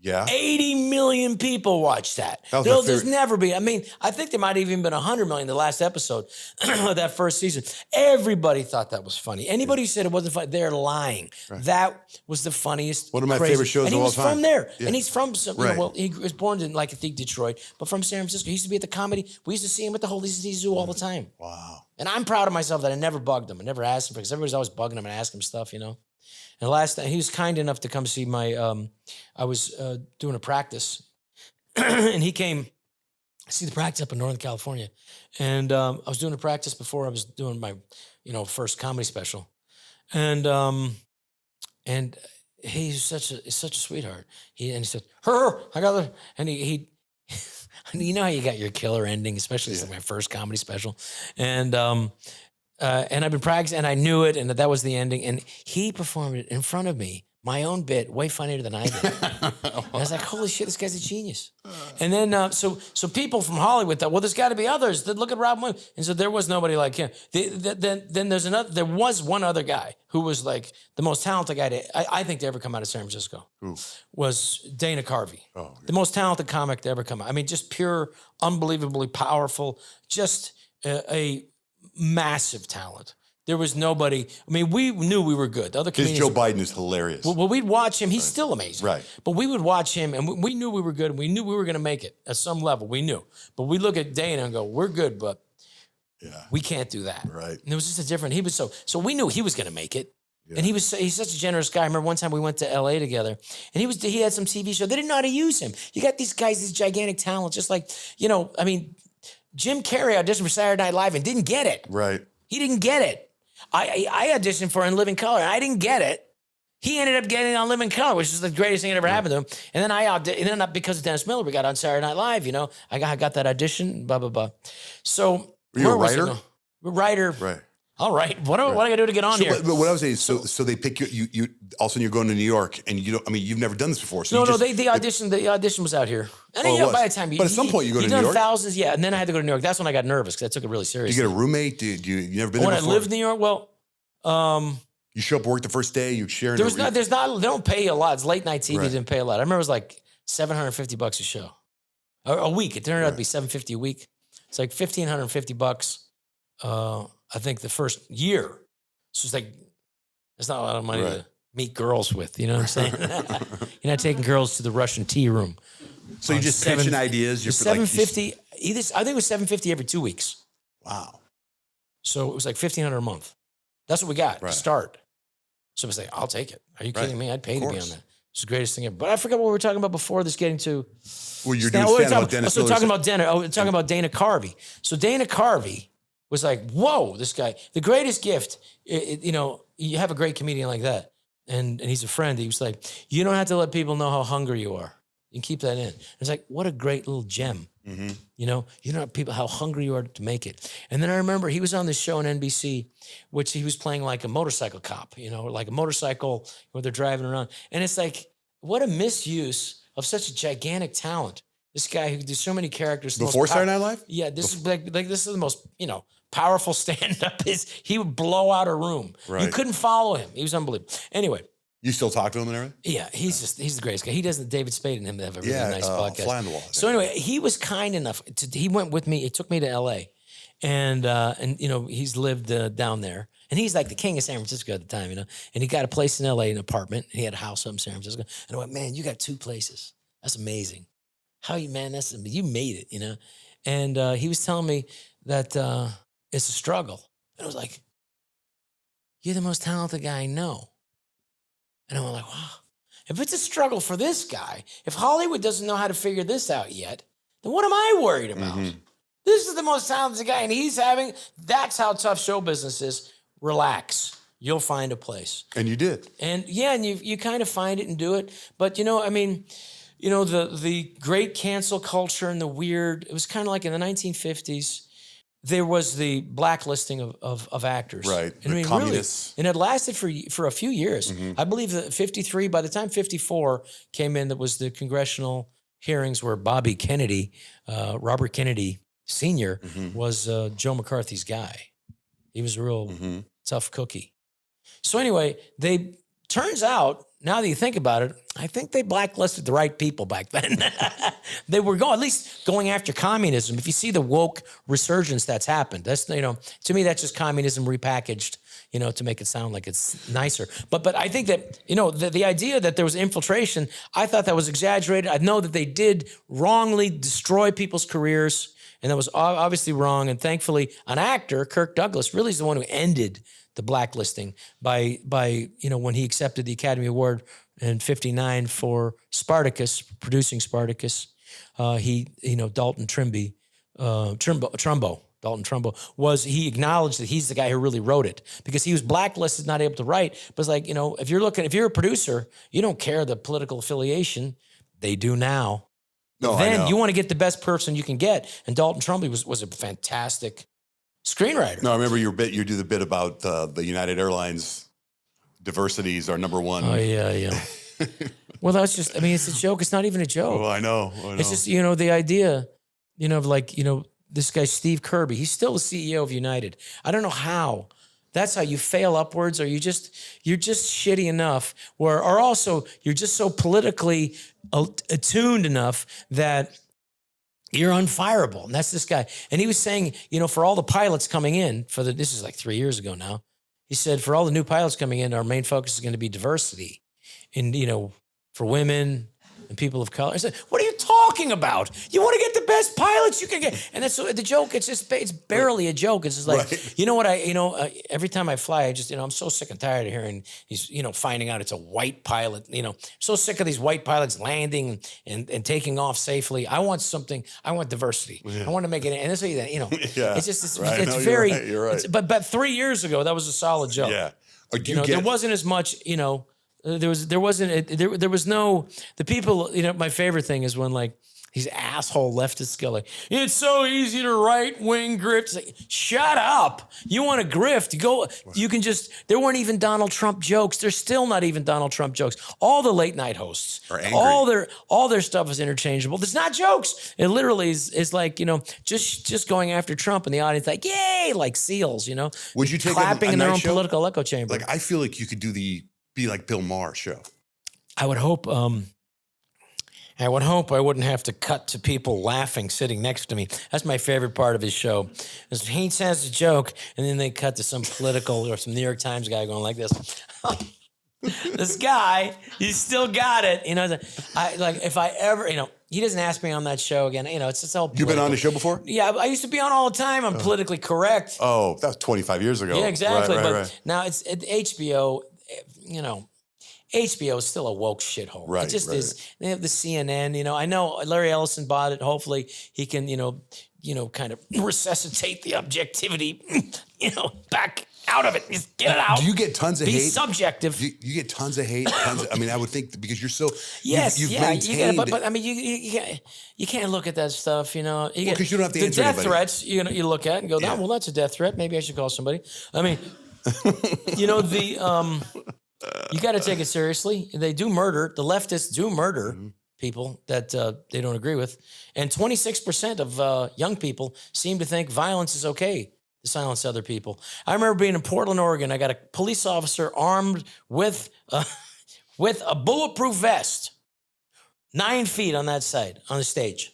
Yeah. 80 million people watched that. That was There'll my just favorite. never be. I mean, I think there might have even been 100 million the last episode of that first season. Everybody thought that was funny. Anybody who said it wasn't funny, they're lying. Right. That was the funniest. One of my favorite shows of all time. And he was from there. Yeah. And he's from, Right. he was born in, like, I think, Detroit, but from San Francisco. He used to be at the comedy. We used to see him at the Holy City Zoo all the time. Wow. And I'm proud of myself that I never bugged him. I never asked him, because everybody's always bugging him and asking him stuff, And last time, he was kind enough to come see my, I was doing a practice, and he came see the practice up in Northern California. And I was doing a practice before I was doing my, first comedy special. And he's such a sweetheart. He said, I got the, and he you know how you got your killer ending, especially since my first comedy special. And I've been practicing, and I knew it, and that was the ending. And he performed it in front of me, my own bit way funnier than I did. And I was like, holy shit, this guy's a genius. And then, so people from Hollywood thought, well, there's got to be others. Look at Robin Williams. And so there was nobody like him. Then there was one other guy who was like the most talented guy I think to ever come out of San Francisco. Who? Was Dana Carvey. Oh, yeah. The most talented comic to ever come out. I mean, just pure, unbelievably powerful, just a massive talent. There was nobody. I mean, we knew we were good. The other Because comedians. Joe Biden is hilarious. Well, we'd watch him. He's still amazing. Right. But we would watch him, and we knew we were good, and we knew we were going to make it at some level. We knew. But we look at Dana and go, we're good, but we can't do that. Right. And it was just a different. He was so we knew he was going to make it. Yeah. And he's such a generous guy. I remember one time we went to LA together, and he had some TV show. They didn't know how to use him. You got these guys, these gigantic talents, just like, I mean, Jim Carrey auditioned for Saturday Night Live and didn't get it. Right. He didn't get it. I auditioned for In Living Color, and I didn't get it. He ended up getting on Living Color, which is the greatest thing that ever happened to him. And then because of Dennis Miller, we got on Saturday Night Live. I got that audition. Blah blah blah. So were you a writer? Writer. Right. All right. What do I got to do to get on here? But what I was saying is, so they pick you. All of a sudden, you're going to New York, and you don't. I mean, you've never done this before. So The audition was out here. And by the time but at some point, you go to New York. Thousands, yeah. And then I had to go to New York. That's when I got nervous because I took it really seriously. Did you get a roommate? Did you never been there before? When I lived in New York, well. You show up work the first day. You share. They don't pay you a lot. It's late night TV. Right. Didn't pay a lot. I remember it was like $750 a show, a week. It turned out to be $750 a week. It's like $1,550. I think the first year. So it's like it's not a lot of money to meet girls with. You know what I'm saying? You're not taking girls to the Russian tea room. So you just pitching ideas. You're $750. I think it was $750 every 2 weeks. Wow. So it was like $1,500 a month. That's what we got to start. So I was like, I'll take it. Are you kidding me? I'd pay to be on that. It's the greatest thing ever. But I forgot what we were talking about before this getting to. Well, you're doing stand about Dennis Miller. Talking about Dana Carvey. So Dana Carvey was like, whoa, this guy, the greatest gift, you have a great comedian like that. And he's a friend. He was like, you don't have to let people know how hungry you are. You can keep that in. It's like, what a great little gem. Mm-hmm. You know people how hungry you are to make it. And then I remember he was on this show on NBC, which he was playing like a motorcycle cop, like a motorcycle where they're driving around. And it's like, what a misuse of such a gigantic talent. This guy who could do so many characters. Before Saturday Night Live? Yeah, this is like this is the most, powerful stand-up. He would blow out a room. Right. You couldn't follow him. He was unbelievable. Anyway. You still talk to him and everything? Yeah, he's the greatest guy. He doesn't. David Spade and him have a really nice podcast. Fly on the wall. So anyway, he was kind enough. He went with me. He took me to L.A. And he's lived down there. And he's like the king of San Francisco at the time, And he got a place in L.A., an apartment. And he had a house up in San Francisco. And I went, man, you got 2 places. That's amazing. How you, man? You made it, And he was telling me that it's a struggle. And I was like, you're the most talented guy I know. And I went like, wow, if it's a struggle for this guy, if Hollywood doesn't know how to figure this out yet, then what am I worried about? Mm-hmm. This is the most talented guy, and that's how tough show business is. Relax. You'll find a place. And you did. And you kind of find it and do it. But, the great cancel culture and the weird, it was kind of like in the 1950s, there was the blacklisting of actors. Right. And communists. Really, and it lasted for a few years. Mm-hmm. I believe that 53, by the time 54 came in, that was the congressional hearings where Bobby Kennedy, Robert Kennedy Sr., was Joe McCarthy's guy. He was a real tough cookie. So anyway, turns out, now that you think about it, I think they blacklisted the right people back then. They were at least going after communism. If you see the woke resurgence that's happened, that's, to me, that's just communism repackaged, to make it sound like it's nicer. But I think that, the idea that there was infiltration, I thought that was exaggerated. I know that they did wrongly destroy people's careers, and that was obviously wrong. And thankfully, an actor, Kirk Douglas, really is the one who ended the blacklisting by when he accepted the Academy Award in '59 for Spartacus, producing Spartacus. Dalton Trumbo, he acknowledged that he's the guy who really wrote it because he was blacklisted, not able to write. But it's like, if you're a producer, you don't care the political affiliation. They do now. No, then you want to get the best person you can get. And Dalton Trumbo was a fantastic screenwriter. No, I remember your bit. You do the bit about the United Airlines diversity is our number one. Oh yeah. Well, that's just. I mean, it's a joke. It's not even a joke. Oh, I know. It's just the idea, of like this guy Steve Kirby. He's still the CEO of United. I don't know how. That's how you fail upwards, or you're just shitty enough, or also you're just so politically attuned enough that you're unfireable. And that's this guy. And he was saying, for all the pilots coming in this is like 3 years ago now. He said, for all the new pilots coming in, our main focus is going to be diversity, and for women and people of color. I said, what are you talking about? You want to get the best pilots you can get. And that's the joke. It's barely a joke. It's just like, right. Every time I fly, I just, I'm so sick and tired of hearing he's, finding out it's a white pilot, so sick of these white pilots landing and taking off safely. I want diversity. Yeah. I want to make it, and that's what yeah. It's just, right. it's very, you're right. But 3 years ago, that was a solid joke. Yeah. There wasn't as much, there was no, the people, my favorite thing is when like these asshole leftists go like, it's so easy to right-wing grift. Like, shut up. You want to grift, you can just, there weren't even Donald Trump jokes. There's still not even Donald Trump jokes. All the late night hosts, are angry. all their stuff is interchangeable. There's not jokes. It literally is like, just going after Trump and the audience like, yay, like seals, Would you take clapping a in their night own show? Political echo chamber. Like, I feel like you could be like Bill Maher show. I would hope I wouldn't have to cut to people laughing sitting next to me. That's my favorite part of his show. Is he says a joke, and then they cut to some political or some New York Times guy going like this. This guy, he's still got it. If I ever, he doesn't ask me on that show again. It's just all political. You've been on the show before? Yeah, I used to be on all the time. I'm politically correct. Oh, that was 25 years ago. Yeah, exactly. Right. Now it's at HBO, HBO is still a woke shithole. Right, it just right. is. They have the CNN. I know Larry Ellison bought it. Hopefully he can, kind of resuscitate the objectivity, back out of it. Just get it out. Do you get tons of hate? Be subjective. You get tons of hate. I would think because you're so. Yes, you've yeah. maintained But I mean, you can't look at that stuff. Because you don't have to the answer death anybody. threats. You look at and go, Yeah. well, that's a death threat. Maybe I should call somebody. I mean, you got to take it seriously. They do murder. The leftists do murder people that they don't agree with. And 26% of young people seem to think violence is okay to silence other people. I remember being in Portland, Oregon. I got a police officer armed with a bulletproof vest, 9 feet on that side, on the stage.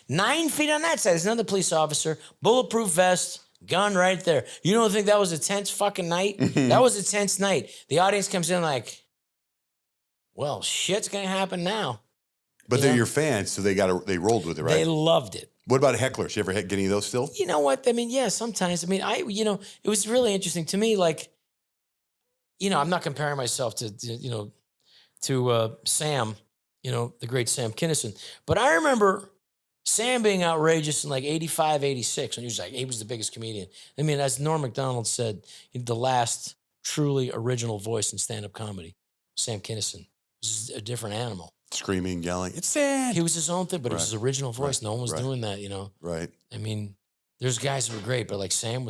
9 feet on that side. There's another police officer, bulletproof vest, gun right there. You don't think that was a tense fucking night? That was a tense night. The audience comes in like, well, shit's going to happen now. But they're your fans, so they rolled with it, right? They loved it. What about hecklers? You ever get any of those still? You know what? I mean, yeah, sometimes. I mean, it was really interesting to me. Like, I'm not comparing myself to Sam, the great Sam Kinison. But I remember Sam being outrageous in like 85, 86, when he was the biggest comedian. I mean, as Norm Macdonald said, the last truly original voice in stand-up comedy, Sam Kinison. This is a different animal. Screaming, yelling, it's sad. He was his own thing, but it was his original voice. Right. No one was doing that, Right. I mean, there's guys who were great, but like Sam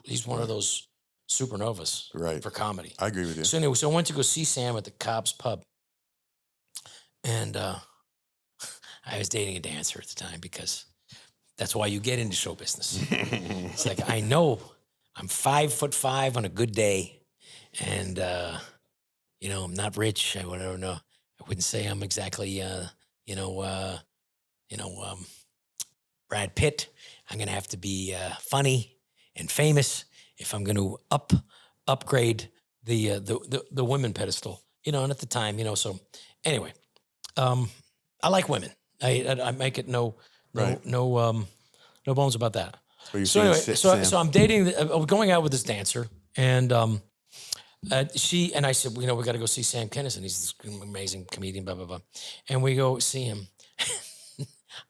he's one of those supernovas for comedy. I agree with you. So anyway, I went to go see Sam at the Cobb's Pub. And I was dating a dancer at the time because that's why you get into show business. It's like, I know I'm 5'5" on a good day. And, I'm not rich. I wouldn't say I'm exactly, Brad Pitt. I'm going to have to be funny and famous if I'm going to upgrade the women pedestal, and at the time, so anyway, I like women. I make it no bones about that. So anyway, so I'm dating, I'm going out with this dancer, and she and I said, we got to go see Sam Kinison. He's this amazing comedian, blah blah blah, and we go see him.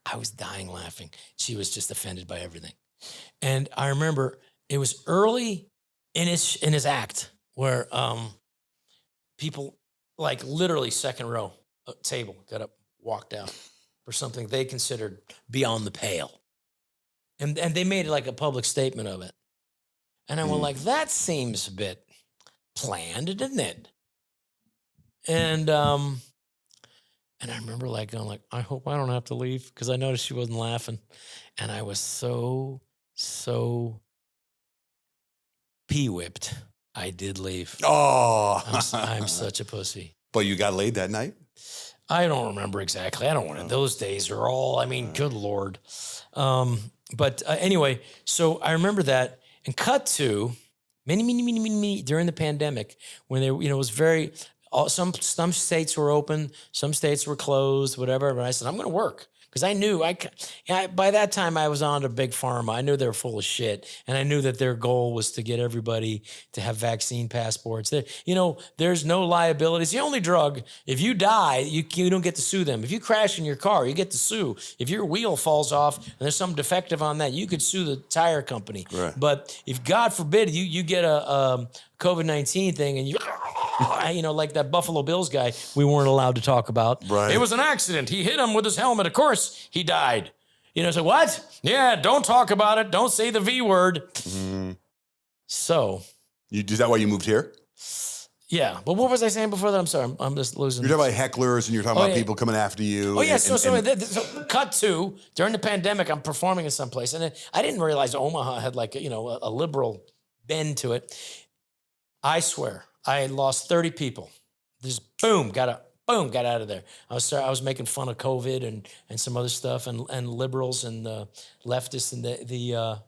I was dying laughing. She was just offended by everything, and I remember it was early in his act where people like literally second row table got up, walked out for something they considered beyond the pale. And they made it like a public statement of it. And I went like, that seems a bit planned, didn't it? And I remember like going like, I hope I don't have to leave, because I noticed she wasn't laughing. And I was so pee-whipped. I did leave. Oh. I'm such a pussy. But you got laid that night? I don't remember exactly. I don't want to. Those days are all, I mean, good Lord. But anyway, so I remember that, and cut to many during the pandemic when there, it was very, some states were open, some states were closed, whatever. But I said, I'm going to work. Because I knew by that time I was on to Big Pharma. I knew they were full of shit. And I knew that their goal was to get everybody to have vaccine passports. There's no liability. It's the only drug. If you die, you don't get to sue them. If you crash in your car, you get to sue. If your wheel falls off and there's some defective on that, you could sue the tire company. Right. But if God forbid you get a COVID-19 thing and like that Buffalo Bills guy we weren't allowed to talk about. Right. It was an accident. He hit him with his helmet. Of course he died. So what? Yeah, don't talk about it. Don't say the V word. Mm-hmm. So. Is that why you moved here? Yeah. But what was I saying before that? I'm sorry. I'm just losing. You're talking about hecklers and you're talking about people coming after you. Oh, yeah. So cut to, during the pandemic, I'm performing in some place. And I didn't realize Omaha had like, a liberal bend to it. I swear, I lost 30 people. Just boom, got out of there. I was making fun of COVID and some other stuff and liberals and the leftists and the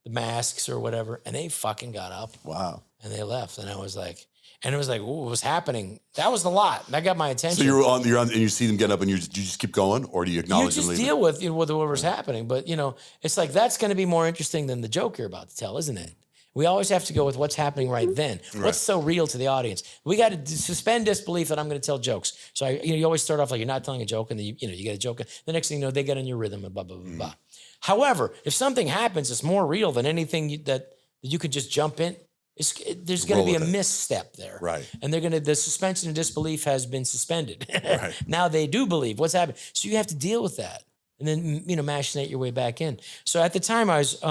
masks or whatever, and they fucking got up. Wow. And they left, and I was like, and it was like, ooh, what was happening? That was the lot. That got my attention. So you're on, and you see them get up, and you just keep going, or do you acknowledge? You just deal with whatever's happening, but it's like that's going to be more interesting than the joke you're about to tell, isn't it? We always have to go with what's happening right then. Right. What's so real to the audience? We got to suspend disbelief that I'm going to tell jokes. So you always start off like you're not telling a joke, and then you get a joke. The next thing you know, they get in your rhythm and blah blah blah blah. However, if something happens, it's more real than anything that you could just jump in. There's going to be a misstep there, right? And the suspension of disbelief has been suspended. Right. Now they do believe what's happening. So you have to deal with that, and then machinate your way back in. So at the time, I was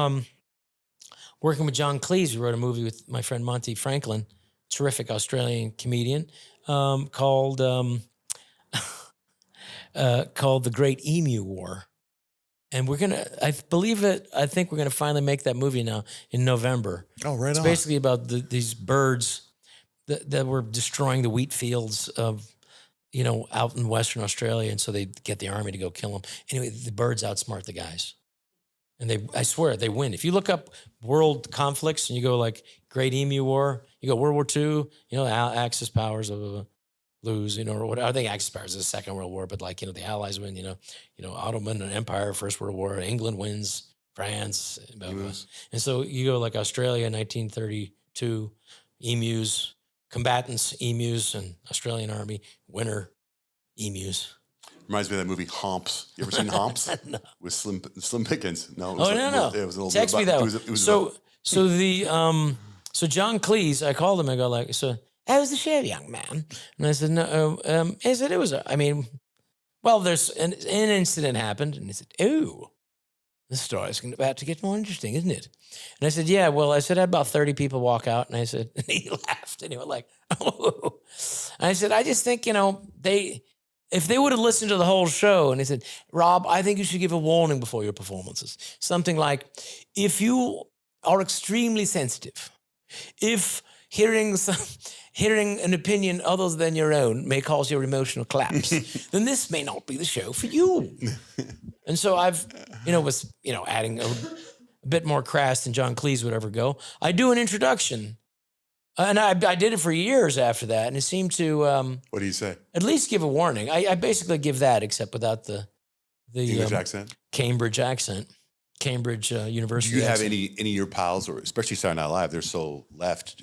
working with John Cleese, who wrote a movie with my friend Monty Franklin, terrific Australian comedian, called The Great Emu War. And I think we're gonna finally make that movie now in November. Oh, right on. It's basically about these birds that were destroying the wheat fields of, out in Western Australia. And so they get the army to go kill them. Anyway, the birds outsmart the guys. And I swear, they win. If you look up world conflicts and you go like Great Emu War, you go World War II, Axis powers lose, or what? I think Axis powers is the Second World War, but the Allies win, Ottoman Empire, First World War, England wins, France, blah, blah, blah. And so you go like Australia, 1932, emus, combatants, emus, and Australian Army, winner, emus. Reminds me of that movie Homps. You ever seen Homps? No. With Slim Pickens? No. No. It was an old Text me that one. So John Cleese, I called him. I go like, so how was the show, young man? And I said, no. I said it was. There's an incident happened, and he said, oh, the story's about to get more interesting, isn't it? And I said, yeah. Well, I said I had about 30 people walk out, and I said, and he laughed, and he went like, oh. And I said, I just think if they would have listened to the whole show, and they said, Rob, I think you should give a warning before your performances. Something like, if you are extremely sensitive, if hearing an opinion other than your own may cause your emotional collapse, then this may not be the show for you. And so I've, was adding a bit more crass than John Cleese would ever go. I do an introduction. And I did it for years after that, and it seemed to. What do you say? At least give a warning. I basically give that, except without the English accent, Cambridge accent, Cambridge University. Do you accent. have any of your pals, or especially Saturday Night Live? They're so left.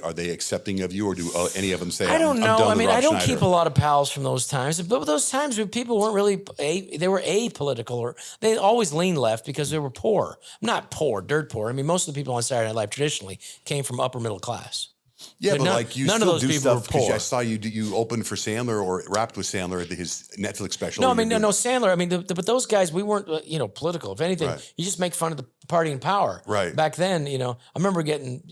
Are they accepting of you, or do any of them say? I don't know. I'm done with Rob I don't Schneider? keep a lot of pals from those times, but those times where people weren't really they were apolitical, or they always leaned left because they were poor. Not poor, dirt poor. Most of the people on Saturday Night Live traditionally came from upper middle class. Yeah, but you none still of those do people stuff were poor. I saw you opened for Sandler or rapped with Sandler at his Netflix special. No, no Sandler. But those guys, we weren't political. If anything, Right. you just make fun of the party in power. Right. Back then, I remember getting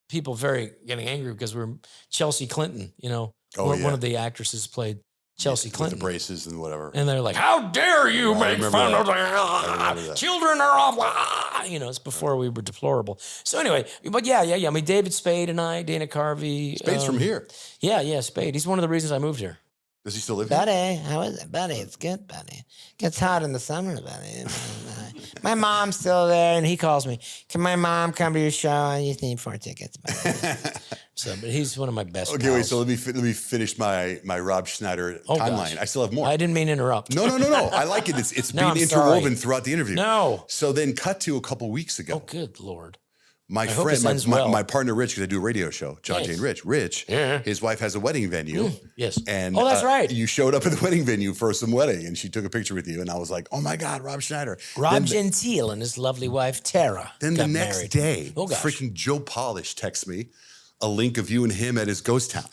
people very getting angry because we're Chelsea Clinton, you know. Oh, One of the actresses played Chelsea Clinton. With the braces and whatever. And they're like, how dare you make fun of that. children are off. You know, it's before we were deplorable. So anyway, but yeah. I mean, David Spade and I, Dana Carvey. Spade's from here. Yeah, Spade. He's one of the reasons I moved here. Does he still live here? Buddy, how is it? Buddy, it's good, buddy. Gets hot in the summer, buddy. My mom's still there, and he calls me. Can my mom come to your show? I just need 4 tickets, buddy. But he's one of my best Okay, pals. wait. So let me finish my Rob Schneider timeline. Gosh. I still have more. I didn't mean to interrupt. No. I like it. It's No, being I'm interwoven sorry. throughout the interview. No. So then, cut to a couple weeks ago. Oh, good Lord. My hope friend, this ends well. my partner Rich, because I do a radio show, Johnjay Nice. and Rich. Rich, Yeah. his wife has a wedding venue. Yes. And Oh, that's right. You showed up at the wedding venue for some wedding, and she took a picture with you, and I was like, "Oh my God, Rob Schneider." Rob Then Gentile and his lovely wife, Tara. Then got the next married. day, Oh, gosh. freaking Joe Polish texts me a link of you and him at his ghost town.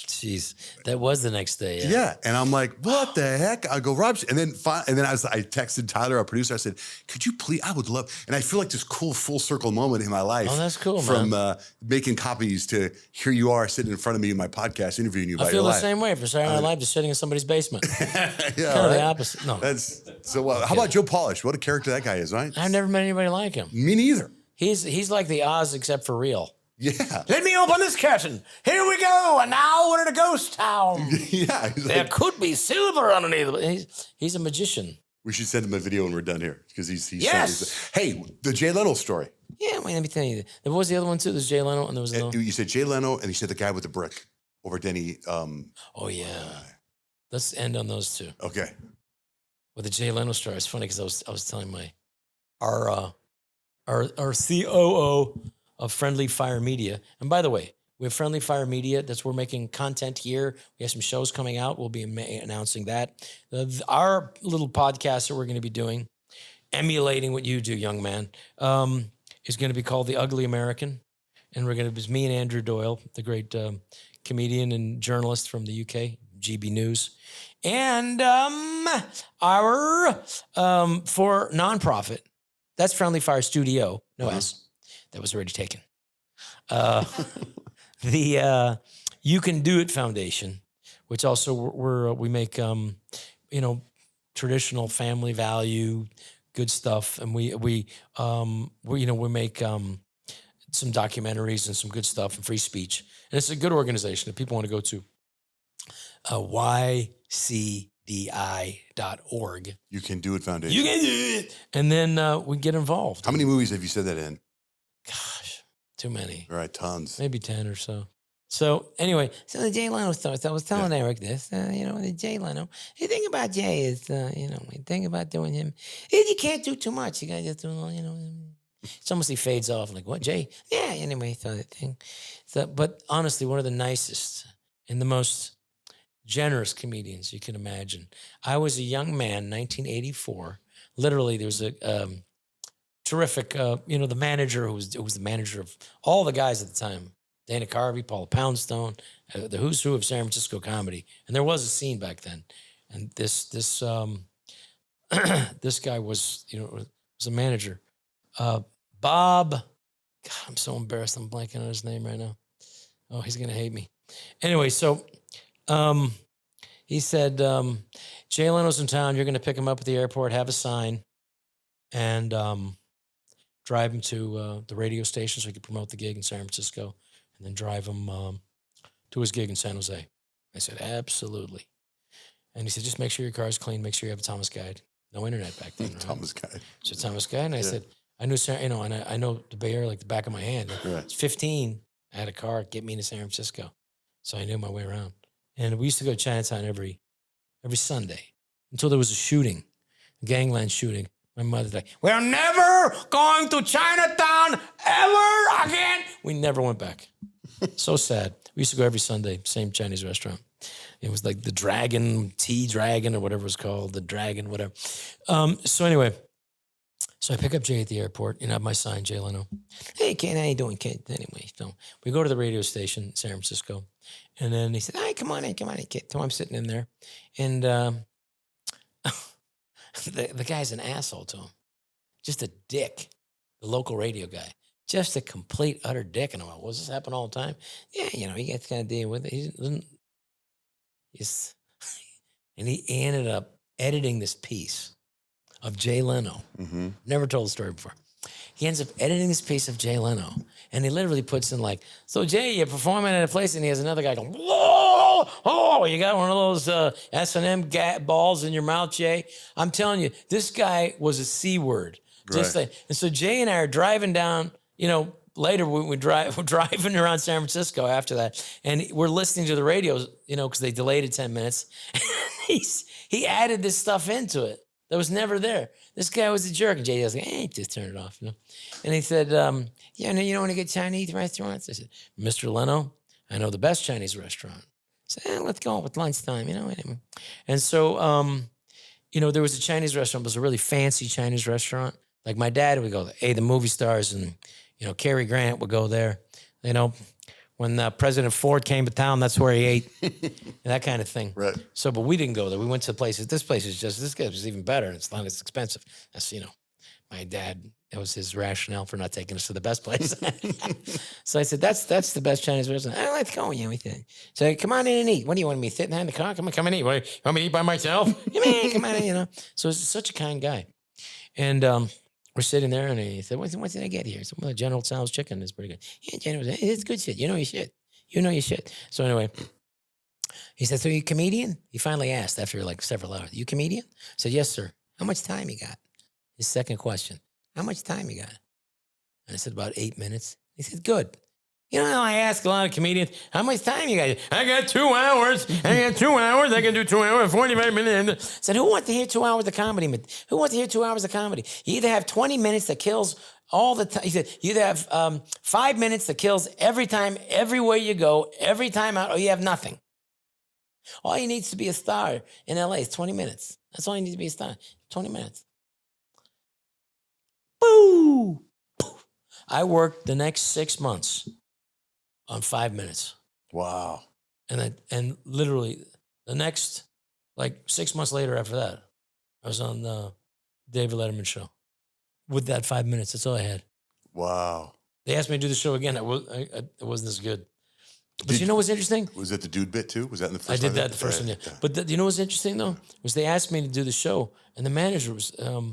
Jeez, that was the next day. Yeah. Yeah, and I'm like, what the heck? I go, Rob, and then I texted Tyler, our producer. I said, could you please? I would love, and I feel like this cool full circle moment in my life. Oh, that's cool, from man. making copies to here you are sitting in front of me in my podcast interviewing you I about feel your the life. same way for Saturday Night Live, just sitting in somebody's basement. Yeah, Kind of the right? opposite. No, That's so. How about Joe Polish? What a character that guy is, right? I've never met anybody like him. Me neither. He's like the Oz except for real. Yeah, Let me open this curtain. Here we go, and now we're in a ghost town. yeah. He's There like, could be silver underneath it. He's a magician. we should send him a video when we're done here because he's Yes! Hey, the Jay Leno story. Yeah, wait, let me tell you. There was the other one too. There's Jay Leno, and there was another. You said Jay Leno, and you said the guy with the brick over Denny. Oh yeah. Let's end on those two. Okay. With the Jay Leno story, it's funny because I was telling our COO of Friendly Fire Media, and by the way, we have Friendly Fire Media. We're making content here. We have some shows coming out. We'll be announcing that. Our little podcast that we're going to be doing, emulating what you do, young man, is going to be called The Ugly American, and we're going to be me and Andrew Doyle, the great comedian and journalist from the UK, GB News. And our for nonprofit, that's Friendly Fire Studio, no S. That was already taken. The You Can Do It Foundation, which also we make traditional family value, good stuff, and we make some documentaries and some good stuff and free speech, and it's a good organization. If people want to go to ycdi.org. You Can Do It Foundation. You can do it. And then we get involved. How many movies have you said that in? Gosh, too many. All right, tons. Maybe 10 or so. So anyway, so the Jay Leno story. So I was telling Eric this, the Jay Leno. The thing about Jay is, the thing about doing him is you can't do too much. You got to just do, it's almost he fades off. Like, what, Jay? Yeah, anyway, so the thing. So, but honestly, one of the nicest and the most generous comedians you can imagine. I was a young man, 1984. Literally, there was a terrific, the manager who was the manager of all the guys at the time. Dana Carvey, Paula Poundstone, the who's who of San Francisco comedy. And there was a scene back then. And this this guy was a manager. Bob, God, I'm so embarrassed. I'm blanking on his name right now. Oh, he's going to hate me. Anyway, so he said, Jay Leno's in town. You're going to pick him up at the airport, have a sign, and drive him to the radio station so he could promote the gig in San Francisco, and then drive him to his gig in San Jose. I said, absolutely. And he said, just make sure your car's clean. Make sure you have a Thomas Guide. No internet back then. Right? Thomas Guide. So Thomas Guide. And I said, I knew, and I know the Bay Area like the back of my hand. Right. I was 15. I had a car, get me into San Francisco. So I knew my way around. And we used to go to Chinatown every Sunday until there was a shooting, a gangland shooting. My mother's like, we're never going to Chinatown ever again. We never went back. So sad. We used to go every Sunday, same Chinese restaurant. It was like the Dragon, Dragon, or whatever it was called, the Dragon, whatever. So anyway, so I pick up Jay at the airport, I have my sign, Jay Leno. Hey, kid, how you doing, kid? Anyway, so we go to the radio station in San Francisco. And then he said, hey, come on in, kid. So I'm sitting in there. And the guy's an asshole to him. Just a dick, the local radio guy. Just a complete utter dick. And I'm like, "Was this happen all the time?" Yeah, he gets kind of deal with it. He's, and he ended up editing this piece of Jay Leno. Mm-hmm. Never told the story before. He ends up editing this piece of Jay Leno, and he literally puts in like, "So Jay, you're performing at a place," and he has another guy going, "Whoa, oh, you got one of those S&M balls in your mouth, Jay." I'm telling you, this guy was a C word. Just Right. like, and so Jay and I are driving down, later we're driving around San Francisco after that, and we're listening to the radio, because they delayed it 10 minutes. He added this stuff into it that was never there. This guy was a jerk. And Jay was like, "Hey, just turn it off," And he said, "Yeah, no, you don't want to get Chinese restaurants?" I said, "Mr. Leno, I know the best Chinese restaurant." I said, "Let's go with lunchtime, And so, there was a Chinese restaurant. It was a really fancy Chinese restaurant. Like my dad would go there. Hey, the movie stars and, Cary Grant would go there. When President Ford came to town, that's where he ate, and that kind of thing. Right. So, but we didn't go there. We went to places. This place is this guy was even better, and it's not as expensive. That's, my dad, that was his rationale for not taking us to the best place. So I said, that's the best Chinese restaurant. "Oh, let's go. We said, so come on in and eat. What do you want me to sit in the car? Come and eat. What, you want me to eat by myself? Come on in, So he's such a kind guy. And we're sitting there, and he said, what did I get here? So, well, General Tso's chicken is pretty good. Yeah, General, it's good shit. You know your shit. So anyway, he said, "So you a comedian?" He finally asked after like several hours, "You comedian?" I said, "Yes, sir." "How much time you got?" His second question, "How much time you got?" And I said, "About 8 minutes." He said, "Good." How I ask a lot of comedians, "How much time you got?" "I got 2 hours. I got 2 hours. I can do 2 hours, 45 minutes." I said, "Who wants to hear 2 hours of comedy? Who wants to hear 2 hours of comedy? You either have 20 minutes that kills all the time." He said, "You either have 5 minutes that kills every time, everywhere you go, every time out, or you have nothing. All you need to be a star in LA is 20 minutes. That's all you need to be a star. 20 minutes." Boo! I worked the next 6 months on 5 minutes. Wow. And literally the next, like 6 months later after that, I was on the David Letterman show with that 5 minutes. That's all I had. Wow. They asked me to do the show again. It wasn't as good. But you know what's interesting? Was it the dude bit too? Was that in the first I did time? that the first one, yeah. But you know what's interesting though? Was they asked me to do the show, and the manager was,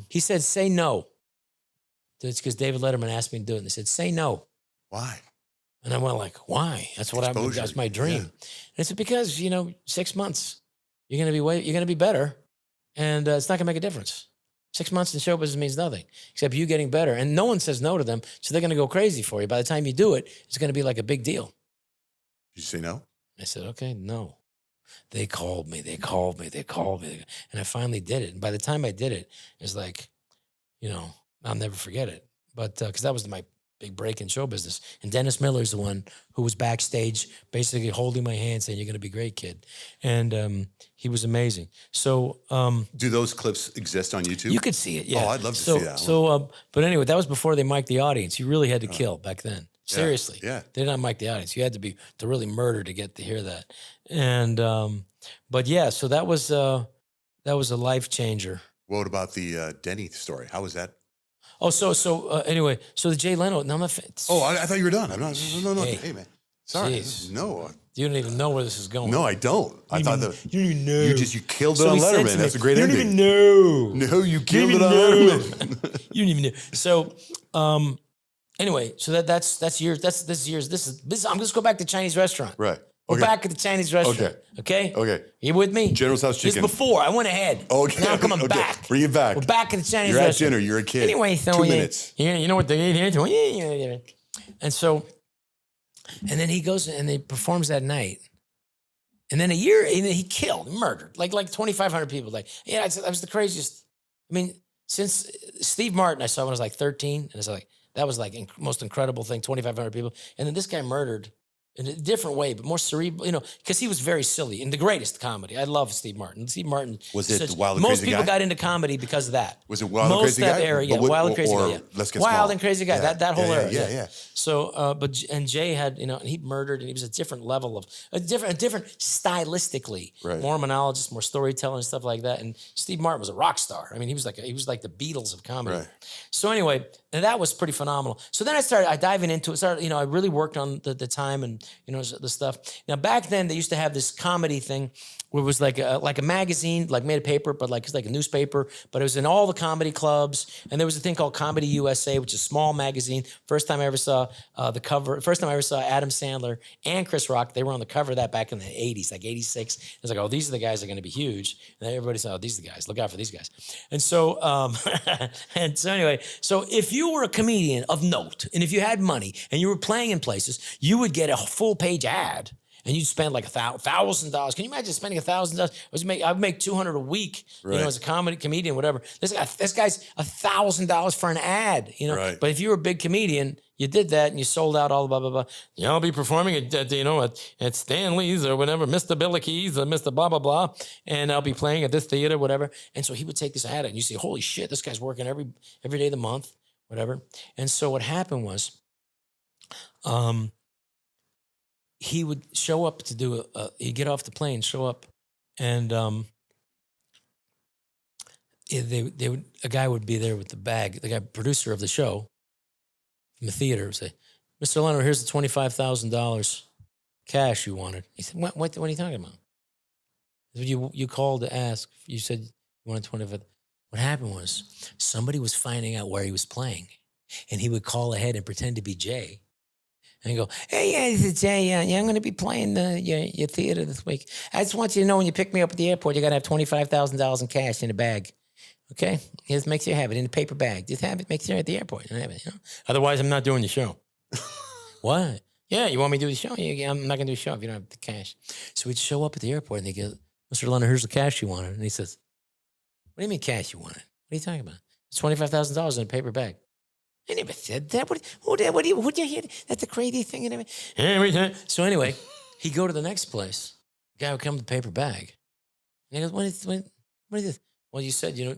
he said, "Say no." It's because David Letterman asked me to do it. And they said, "Say no." Why? And I went like, "Why? That's what Exposure. that's my dream." Yeah. And I said, "Because, 6 months, you're going to be better. And it's not going to make a difference. 6 months in show business means nothing except you getting better. And no one says no to them. So they're going to go crazy for you. By the time you do it, it's going to be like a big deal." Did you say no? I said, "Okay, no." They called me. And I finally did it. And by the time I did it, it's like, I'll never forget it. But because that was my big break in show business. And Dennis Miller's the one who was backstage basically holding my hand saying, "You're going to be great, kid." And he was amazing. So Do those clips exist on YouTube? you could see it, yeah. Oh, I'd love to see that one. So, but anyway, that was before they mic'd the audience. You really had to kill back then. Seriously. Yeah. They did not mic the audience. You had to really murder to get to hear that. And, but yeah, so that was a life changer. What about the Denny story? How was that? Oh, anyway, so the Jay Leno, no, I'm not, Oh, I thought you were done. I'm not. No. Hey. Hey, man. Sorry. Jeez. No. you don't even know where this is going. No, I don't. I thought that You don't even know. you killed it So on he said to Letterman. me, That's a great you ending. don't even know. No, you killed You it on don't even Letterman. You don't even know. So, anyway, so that's years. This year's. This is. I'm just go back to Chinese restaurant. Right. We're Okay. back at the Chinese restaurant. Okay. Okay. You with me? General Tso's This is chicken. before. I went ahead. Okay. Now I'm coming Okay. back. Bring it back. We're back at the Chinese You're at restaurant. dinner. You're a kid. Anyway, so 2 minutes. You know what they eat here? And so, and then he goes and he performs that night. And then and then he murdered like 2,500 people. Like, yeah, that was the craziest. I mean, since Steve Martin, I saw when I was like 13, and it's like that was like most incredible thing. 2,500 people, and then this guy murdered in a different way, but more cerebral, because he was very silly and the greatest comedy. I love Steve Martin. Steve Martin. Was it the Wild and Most Crazy people Guy? got into comedy because of that. Was it Wild and Most Crazy that Guy? era, yeah. Wild and Crazy Guy, yeah. Let's Get Wild Small. and Crazy Guy, Yeah. that whole era. Yeah. So, and Jay had, and he murdered, and he was a different level of, a different stylistically, Right. more monologist, more storytelling and stuff like that. And Steve Martin was a rock star. I mean, he was like the Beatles of comedy. Right. So anyway, and that was pretty phenomenal. So then I diving into it. I really worked on the time and, the stuff. Now, back then, they used to have this comedy thing where it was like a magazine, like made of paper, but it's like a newspaper, but it was in all the comedy clubs. And there was a thing called Comedy USA, which is a small magazine. First time I ever saw the cover, first time I ever saw Adam Sandler and Chris Rock, they were on the cover of that back in the 80s, like 86. It was like, oh, these are the guys that are going to be huge. And everybody said, oh, these are the guys. Look out for these guys. And so, anyway, so if you were a comedian of note, and if you had money and you were playing in places, you would get a full page ad. And you'd spend like $1,000. Can you imagine spending $1,000? I'd make $200 a week, Right. As a comedian, whatever. This guy's $1,000 for an ad, Right. But if you were a big comedian, you did that and you sold out all blah blah blah. I'll be performing at Stanley's or whatever, Mr. Billikey's or Mr. blah blah blah, and I'll be playing at this theater, whatever. And so he would take this ad and you say, holy shit, this guy's working every day of the month, whatever. And so what happened was, he would show up to do he'd get off the plane, show up, and a guy would be there with the bag, the guy producer of the show from the theater would say, Mr. Leno, here's the $25,000 cash you wanted. He said, what are you talking about? You called to ask, you said you wanted 25. What happened was somebody was finding out where he was playing, and he would call ahead and pretend to be Jay. And you go, hey, yeah, this is Jay. Yeah, I'm going to be playing your theater this week. I just want you to know when you pick me up at the airport, you got to have $25,000 in cash in a bag. Okay? Just make sure you have it in a paper bag. Just have it. Make sure at the airport you have it. Otherwise, I'm not doing the show. What? Yeah, you want me to do the show? Yeah, I'm not going to do the show if you don't have the cash. So we'd show up at the airport and they go, Mr. Leno, here's the cash you wanted. And he says, what do you mean cash you wanted? What are you talking about? It's $25,000 in a paper bag. I never said that. What do you hear? That's a crazy thing. So anyway, he'd go to the next place. The guy would come with the paper bag. And he goes, what is this? Well, you said, you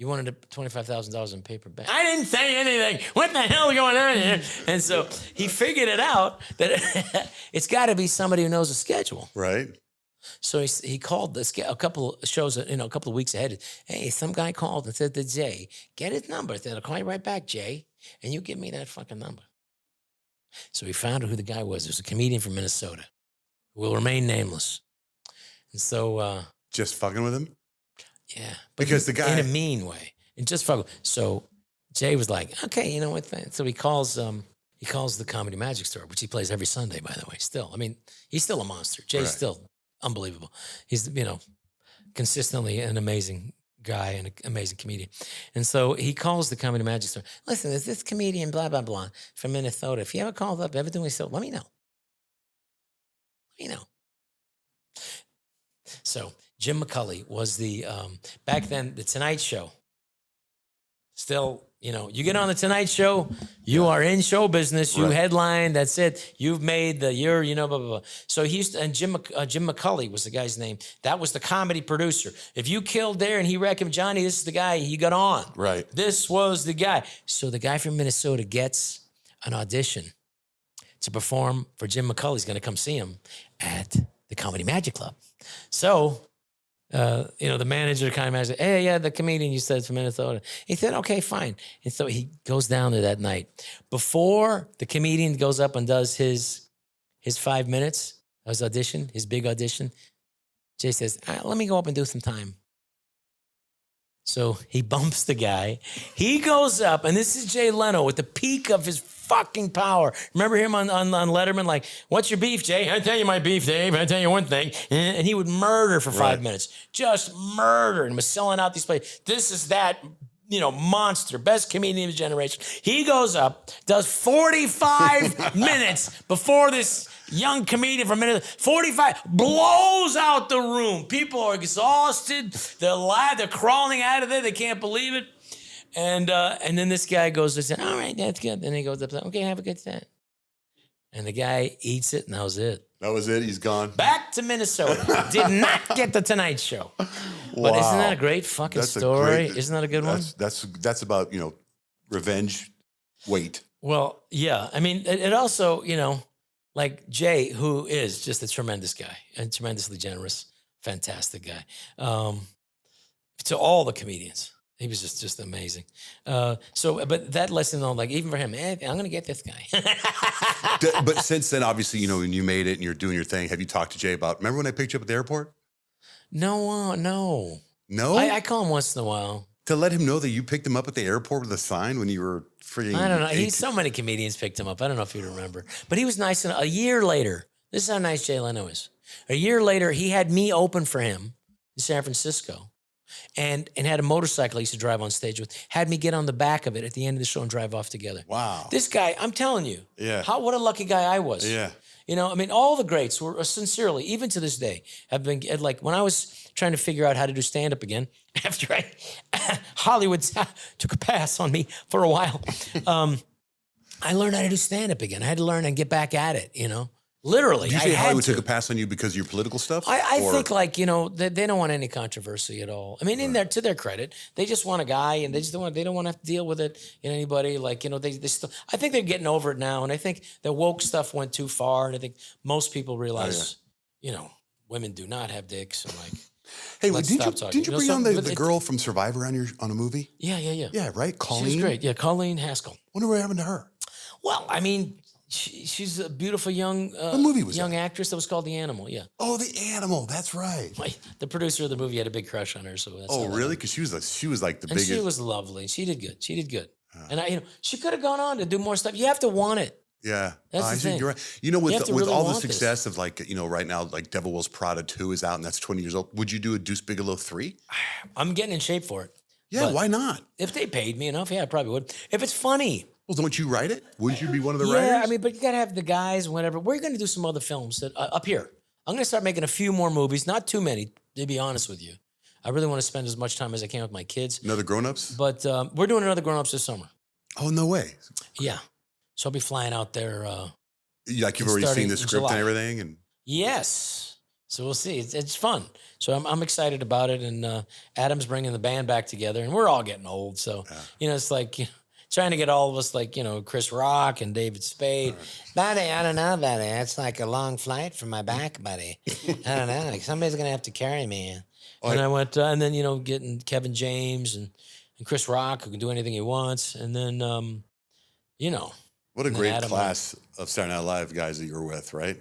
wanted $25,000 in a paper bag. I didn't say anything. What the hell is going on here? And so he figured it out that it's got to be somebody who knows the schedule. Right. So he called a couple of shows, a couple of weeks ahead. Hey, some guy called and said to Jay, get his number. I said, I'll call you right back, Jay, and you give me that fucking number. So he found out who the guy was. It was a comedian from Minnesota who will remain nameless. And so... just fucking with him? Yeah. Because the guy... in a mean way. And just fucking... So Jay was like, okay, you know what? So he calls the Comedy Magic Store, which he plays every Sunday, by the way, still. I mean, he's still a monster. Jay's Right. still... unbelievable. He's, consistently an amazing guy and an amazing comedian. And so he calls the Comedy Magic Store. Listen, there's this comedian, blah, blah, blah, from Minnesota. If you ever called up, ever doing so, let me know. So Jim McCulley was back then, the Tonight Show. Still, you get on the Tonight Show, you are in show business, you Right. headline, that's it. You've made blah, blah, blah. So and Jim McCulley was the guy's name. That was the comedy producer. If you killed there and he reckoned, Johnny, this is the guy, he got on. Right. This was the guy. So the guy from Minnesota gets an audition to perform for Jim McCulley. He's going to come see him at the Comedy Magic Club. So... the manager kind of said, hey, yeah, the comedian you said is from Minnesota. He said, okay, fine. And so he goes down there that night. Before the comedian goes up and does his 5 minutes, his audition, his big audition, Jay says, let me go up and do some time. So he bumps the guy. He goes up, and this is Jay Leno at the peak of his fucking power. Remember him on Letterman? Like, what's your beef, Jay? I tell you my beef, Dave. I tell you one thing. And he would murder for 5 Right. minutes. Just murder. And was selling out these places. This is that, monster, best comedian of his generation. He goes up, does 45 minutes before this young comedian from Minnesota, 45, blows out the room. People are exhausted. They're live. They're crawling out of there. They can't believe it. And then this guy goes and says, all right, that's good. Then he goes up, okay, have a good set. And the guy eats it, and that was it. That was it. He's gone. Back to Minnesota. Did not get the Tonight Show. But isn't that a great fucking story? Isn't that a good one? That's about, revenge. Weight. Well, yeah. I mean, it also, like Jay, who is just a tremendous guy and tremendously generous, fantastic guy. To all the comedians. He was just amazing. But that lesson on, like, even for him, I'm going to get this guy. But since then, obviously, when you made it and you're doing your thing, have you talked to Jay about, remember when I picked you up at the airport? No. No? I call him once in a while. To let him know that you picked him up at the airport with a sign when you were freaking... I don't know. So many comedians picked him up. I don't know if you remember. But he was nice. A year later, this is how nice Jay Leno is. A year later, he had me open for him in San Francisco. And had a motorcycle I used to drive on stage with, had me get on the back of it at the end of the show and drive off together. Wow. This guy, I'm telling you, yeah. What a lucky guy I was. Yeah. All the greats were sincerely, even to this day, have been, like, when I was trying to figure out how to do stand-up again, after Hollywood took a pass on me for a while, I learned how to do stand-up again. I had to learn and get back at it, Literally. Do you say Hollywood took a pass on you because of your political stuff? I think, like, they don't want any controversy at all. I mean, to their credit, they just want a guy, and they don't want to have to deal with it in anybody. Like, they still, I think they're getting over it now. And I think the woke stuff went too far. And I think most people realize, women do not have dicks. And, like, hey, did you bring on the girl from Survivor on a movie? Yeah. Yeah, right? Colleen? She was great. Yeah, Colleen Haskell. Wonder what happened to her. Well, I mean... She's a beautiful young actress that was called The Animal. Yeah. Oh, The Animal. That's right. The producer of the movie had a big crush on her. So that's really? Because she was like the biggest. She was lovely. She did good. And she could have gone on to do more stuff. You have to want it. Yeah, that's the thing. You're right. With all the success of, like, right now, like Devil Wears Prada 2 is out and that's 20 years old. Would you do a Deuce Bigalow 3? I'm getting in shape for it. Yeah, why not? If they paid me enough, yeah, I probably would. If it's funny. Well, don't you write it? Wouldn't you be one of the writers? Yeah, I mean, but you got to have the guys, whatever. We're going to do some other films that up here. I'm going to start making a few more movies, not too many, to be honest with you. I really want to spend as much time as I can with my kids. Another Grown-Ups? But we're doing another Grown-Ups this summer. Oh, no way. Yeah. So I'll be flying out there. Like you've already seen the script and everything? And yes. So we'll see. It's fun. So I'm excited about it. And Adam's bringing the band back together. And we're all getting old. So, it's like... trying to get all of us, like, Chris Rock and David Spade. Buddy, I don't know, buddy. That's like a long flight from my back, buddy. I don't know. Like, somebody's going to have to carry me. And I went, and then, getting Kevin James and Chris Rock, who can do anything he wants. And then, What a great class of Saturday Night Live guys that you were with, right?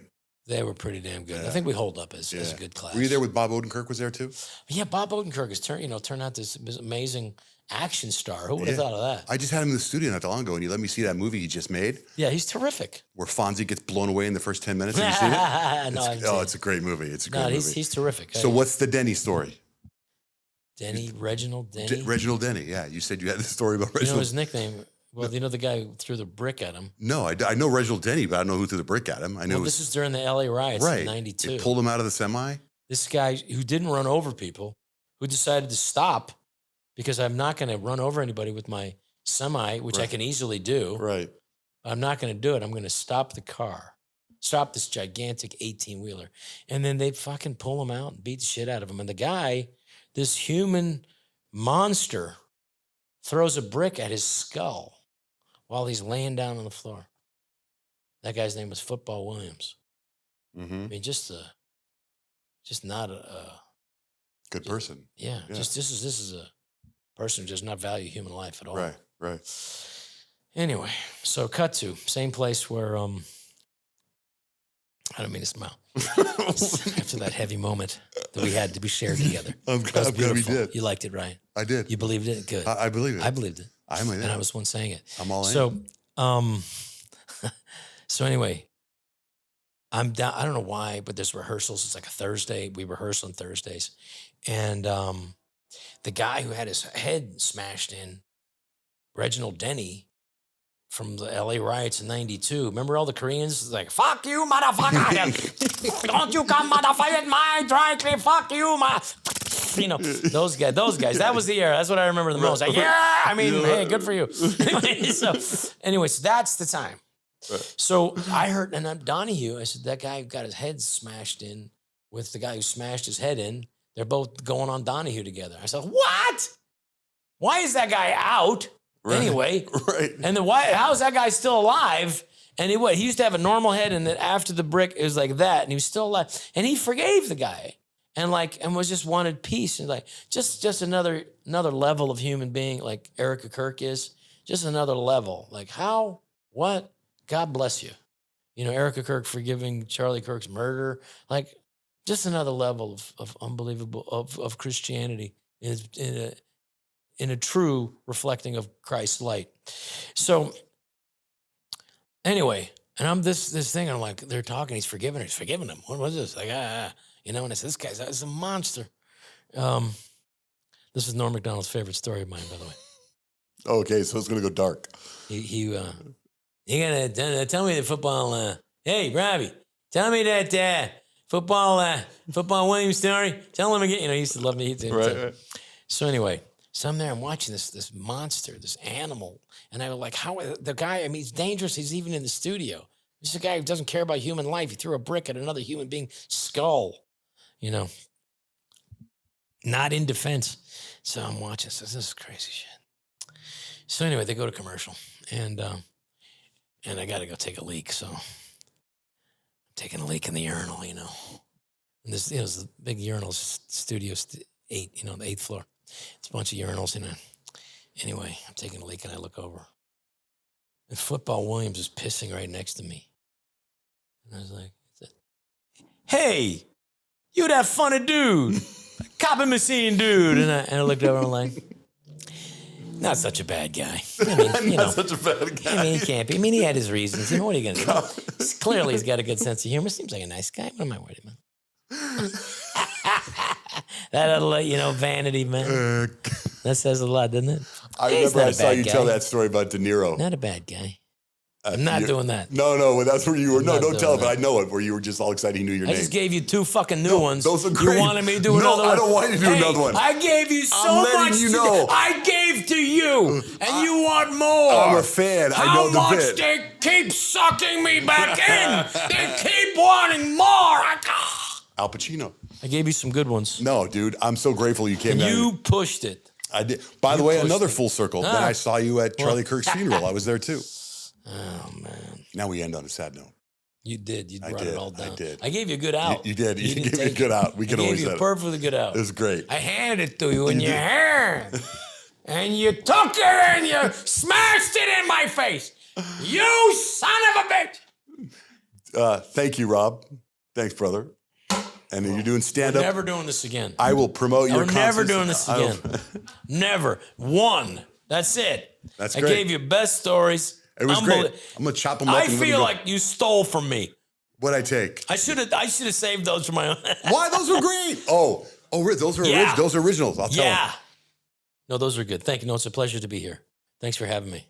They were pretty damn good. Yeah. I think we hold up as a good class. Were you there with Bob Odenkirk was there too? Yeah, Bob Odenkirk has turned out this amazing action star. Who would have thought of that? I just had him in the studio not that long ago, and he let me see that movie he just made. Yeah, he's terrific. Where Fonzie gets blown away in the first 10 minutes. Have you seen it? It's a great movie. It's a great movie. He's terrific. So what's the Denny story? Reginald Denny? Reginald Denny, yeah. You said you had this story about Reginald. You know his nickname? Well, the guy who threw the brick at him? No, I know Reginald Denny, but I don't know who threw the brick at him. I know this is during the LA riots in 92. They pulled him out of the semi? This guy who didn't run over people, who decided to stop because I'm not going to run over anybody with my semi, which I can easily do. Right. I'm not going to do it. I'm going to stop the car. Stop this gigantic 18-wheeler. And then they fucking pull him out and beat the shit out of him. And the guy, this human monster, throws a brick at his skull while he's laying down on the floor. That guy's name was Football Williams. Mm-hmm. I mean, just not a good person. Yeah. This is a person who does not value human life at all. Right. Anyway, so cut to same place where I don't mean to smile. After that heavy moment that we shared together. I'm glad we did. You liked it, right? I did. You believed it? Good. I believe it. I believed it. And I was one saying it. I'm all in. So, so anyway, I'm down. I don't know why, but there's rehearsals. It's like a Thursday. We rehearse on Thursdays. And the guy who had his head smashed in, Reginald Denny, from the LA riots in 92. Remember all the Koreans? It's like, fuck you, motherfucker. Don't you come, motherfucker, in my dry clean. Fuck you, those guys. That was the era. That's what I remember the most. Like, yeah, I mean, hey, good for you. Anyway, so that's the time. So I heard, and I'm Donahue. I said, that guy got his head smashed in with the guy who smashed his head in. They're both going on Donahue together. I said, what? Why is that guy out anyway? Right. And then how is that guy still alive? And he used to have a normal head, and then after the brick, it was like that, and he was still alive. And he forgave the guy, and was just wanted peace, and just another level of human being, like Erica Kirk is, just another level. Like how, what? God bless you. Erica Kirk forgiving Charlie Kirk's murder, like just another level of unbelievable of Christianity in a true reflecting of Christ's light. So. Anyway, and I'm this thing, and I'm like, they're talking, he's forgiven him. What was this? Like, and I said, this guy's a monster. This is Norm Macdonald's favorite story of mine, by the way. Okay, so it's going to go dark. You got to tell me the football, hey, Robbie, tell me that football Williams story. Tell him again. He used to love me. Right. So anyway, so I'm there, I'm watching this monster, this animal. And I was like, how the guy, he's dangerous. He's even in the studio. This is a guy who doesn't care about human life. He threw a brick at another human being's skull, not in defense. So I'm watching this is crazy shit. So anyway, they go to commercial and I got to go take a leak. So I'm taking a leak in the urinal, And this, it's the big urinal studio 8, the 8th floor. It's a bunch of urinals, Anyway, I'm taking a leak and I look over. And Football Williams is pissing right next to me. And I was like, hey, you that funny dude, copy machine dude. And I looked over and I'm like, not such a bad guy. Not such a bad guy. He can't be. He had his reasons. What are you going to do? Clearly, he's got a good sense of humor. Seems like a nice guy. What am I worried about? That'll let vanity, man. That says a lot, doesn't it? I remember I saw you tell that story about De Niro. Not a bad guy. I'm not doing that. No, that's where you were. No, don't tell it, but I know it, where you were just all excited he knew your name. I just gave you 2 fucking new ones. Those are great. You wanted me to do another one? No, I don't want you to do another one. I gave you so I'm letting much. you know. I gave to you, and you want more. I'm a fan. I know the How bit. much they keep sucking me back in. They keep wanting more. Al Pacino. I gave you some good ones. No, dude, I'm so grateful you came down. You pushed it. I did. By the way, another full circle. Then I saw you at Charlie Kirk's funeral. I was there too. Oh, man. Now we end on a sad note. You did. You brought did. it all down. I did. I gave you a good out. You did. You didn't gave me a take good it. out. We can I always gave you say a perfectly good out. It was great. I handed it to you in your hand. And you took it and you smashed it in my face. You son of a bitch. Thank you, Rob. Thanks, brother. And then you're doing stand-up. We're never doing this again. I will promote your We're never concerts. doing this again. Never. One. That's it. That's I great. gave you best stories. It was great. I'm gonna chop them up. I feel like you stole from me. What'd I take? I should have saved those for my own. Why? Those were great. Oh, those are those are originals. I'll tell Yeah. them. No, those are good. Thank you. No, it's a pleasure to be here. Thanks for having me.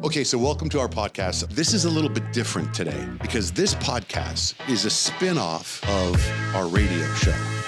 Okay, so welcome to our podcast. This is a little bit different today because this podcast is a spin-off of our radio show.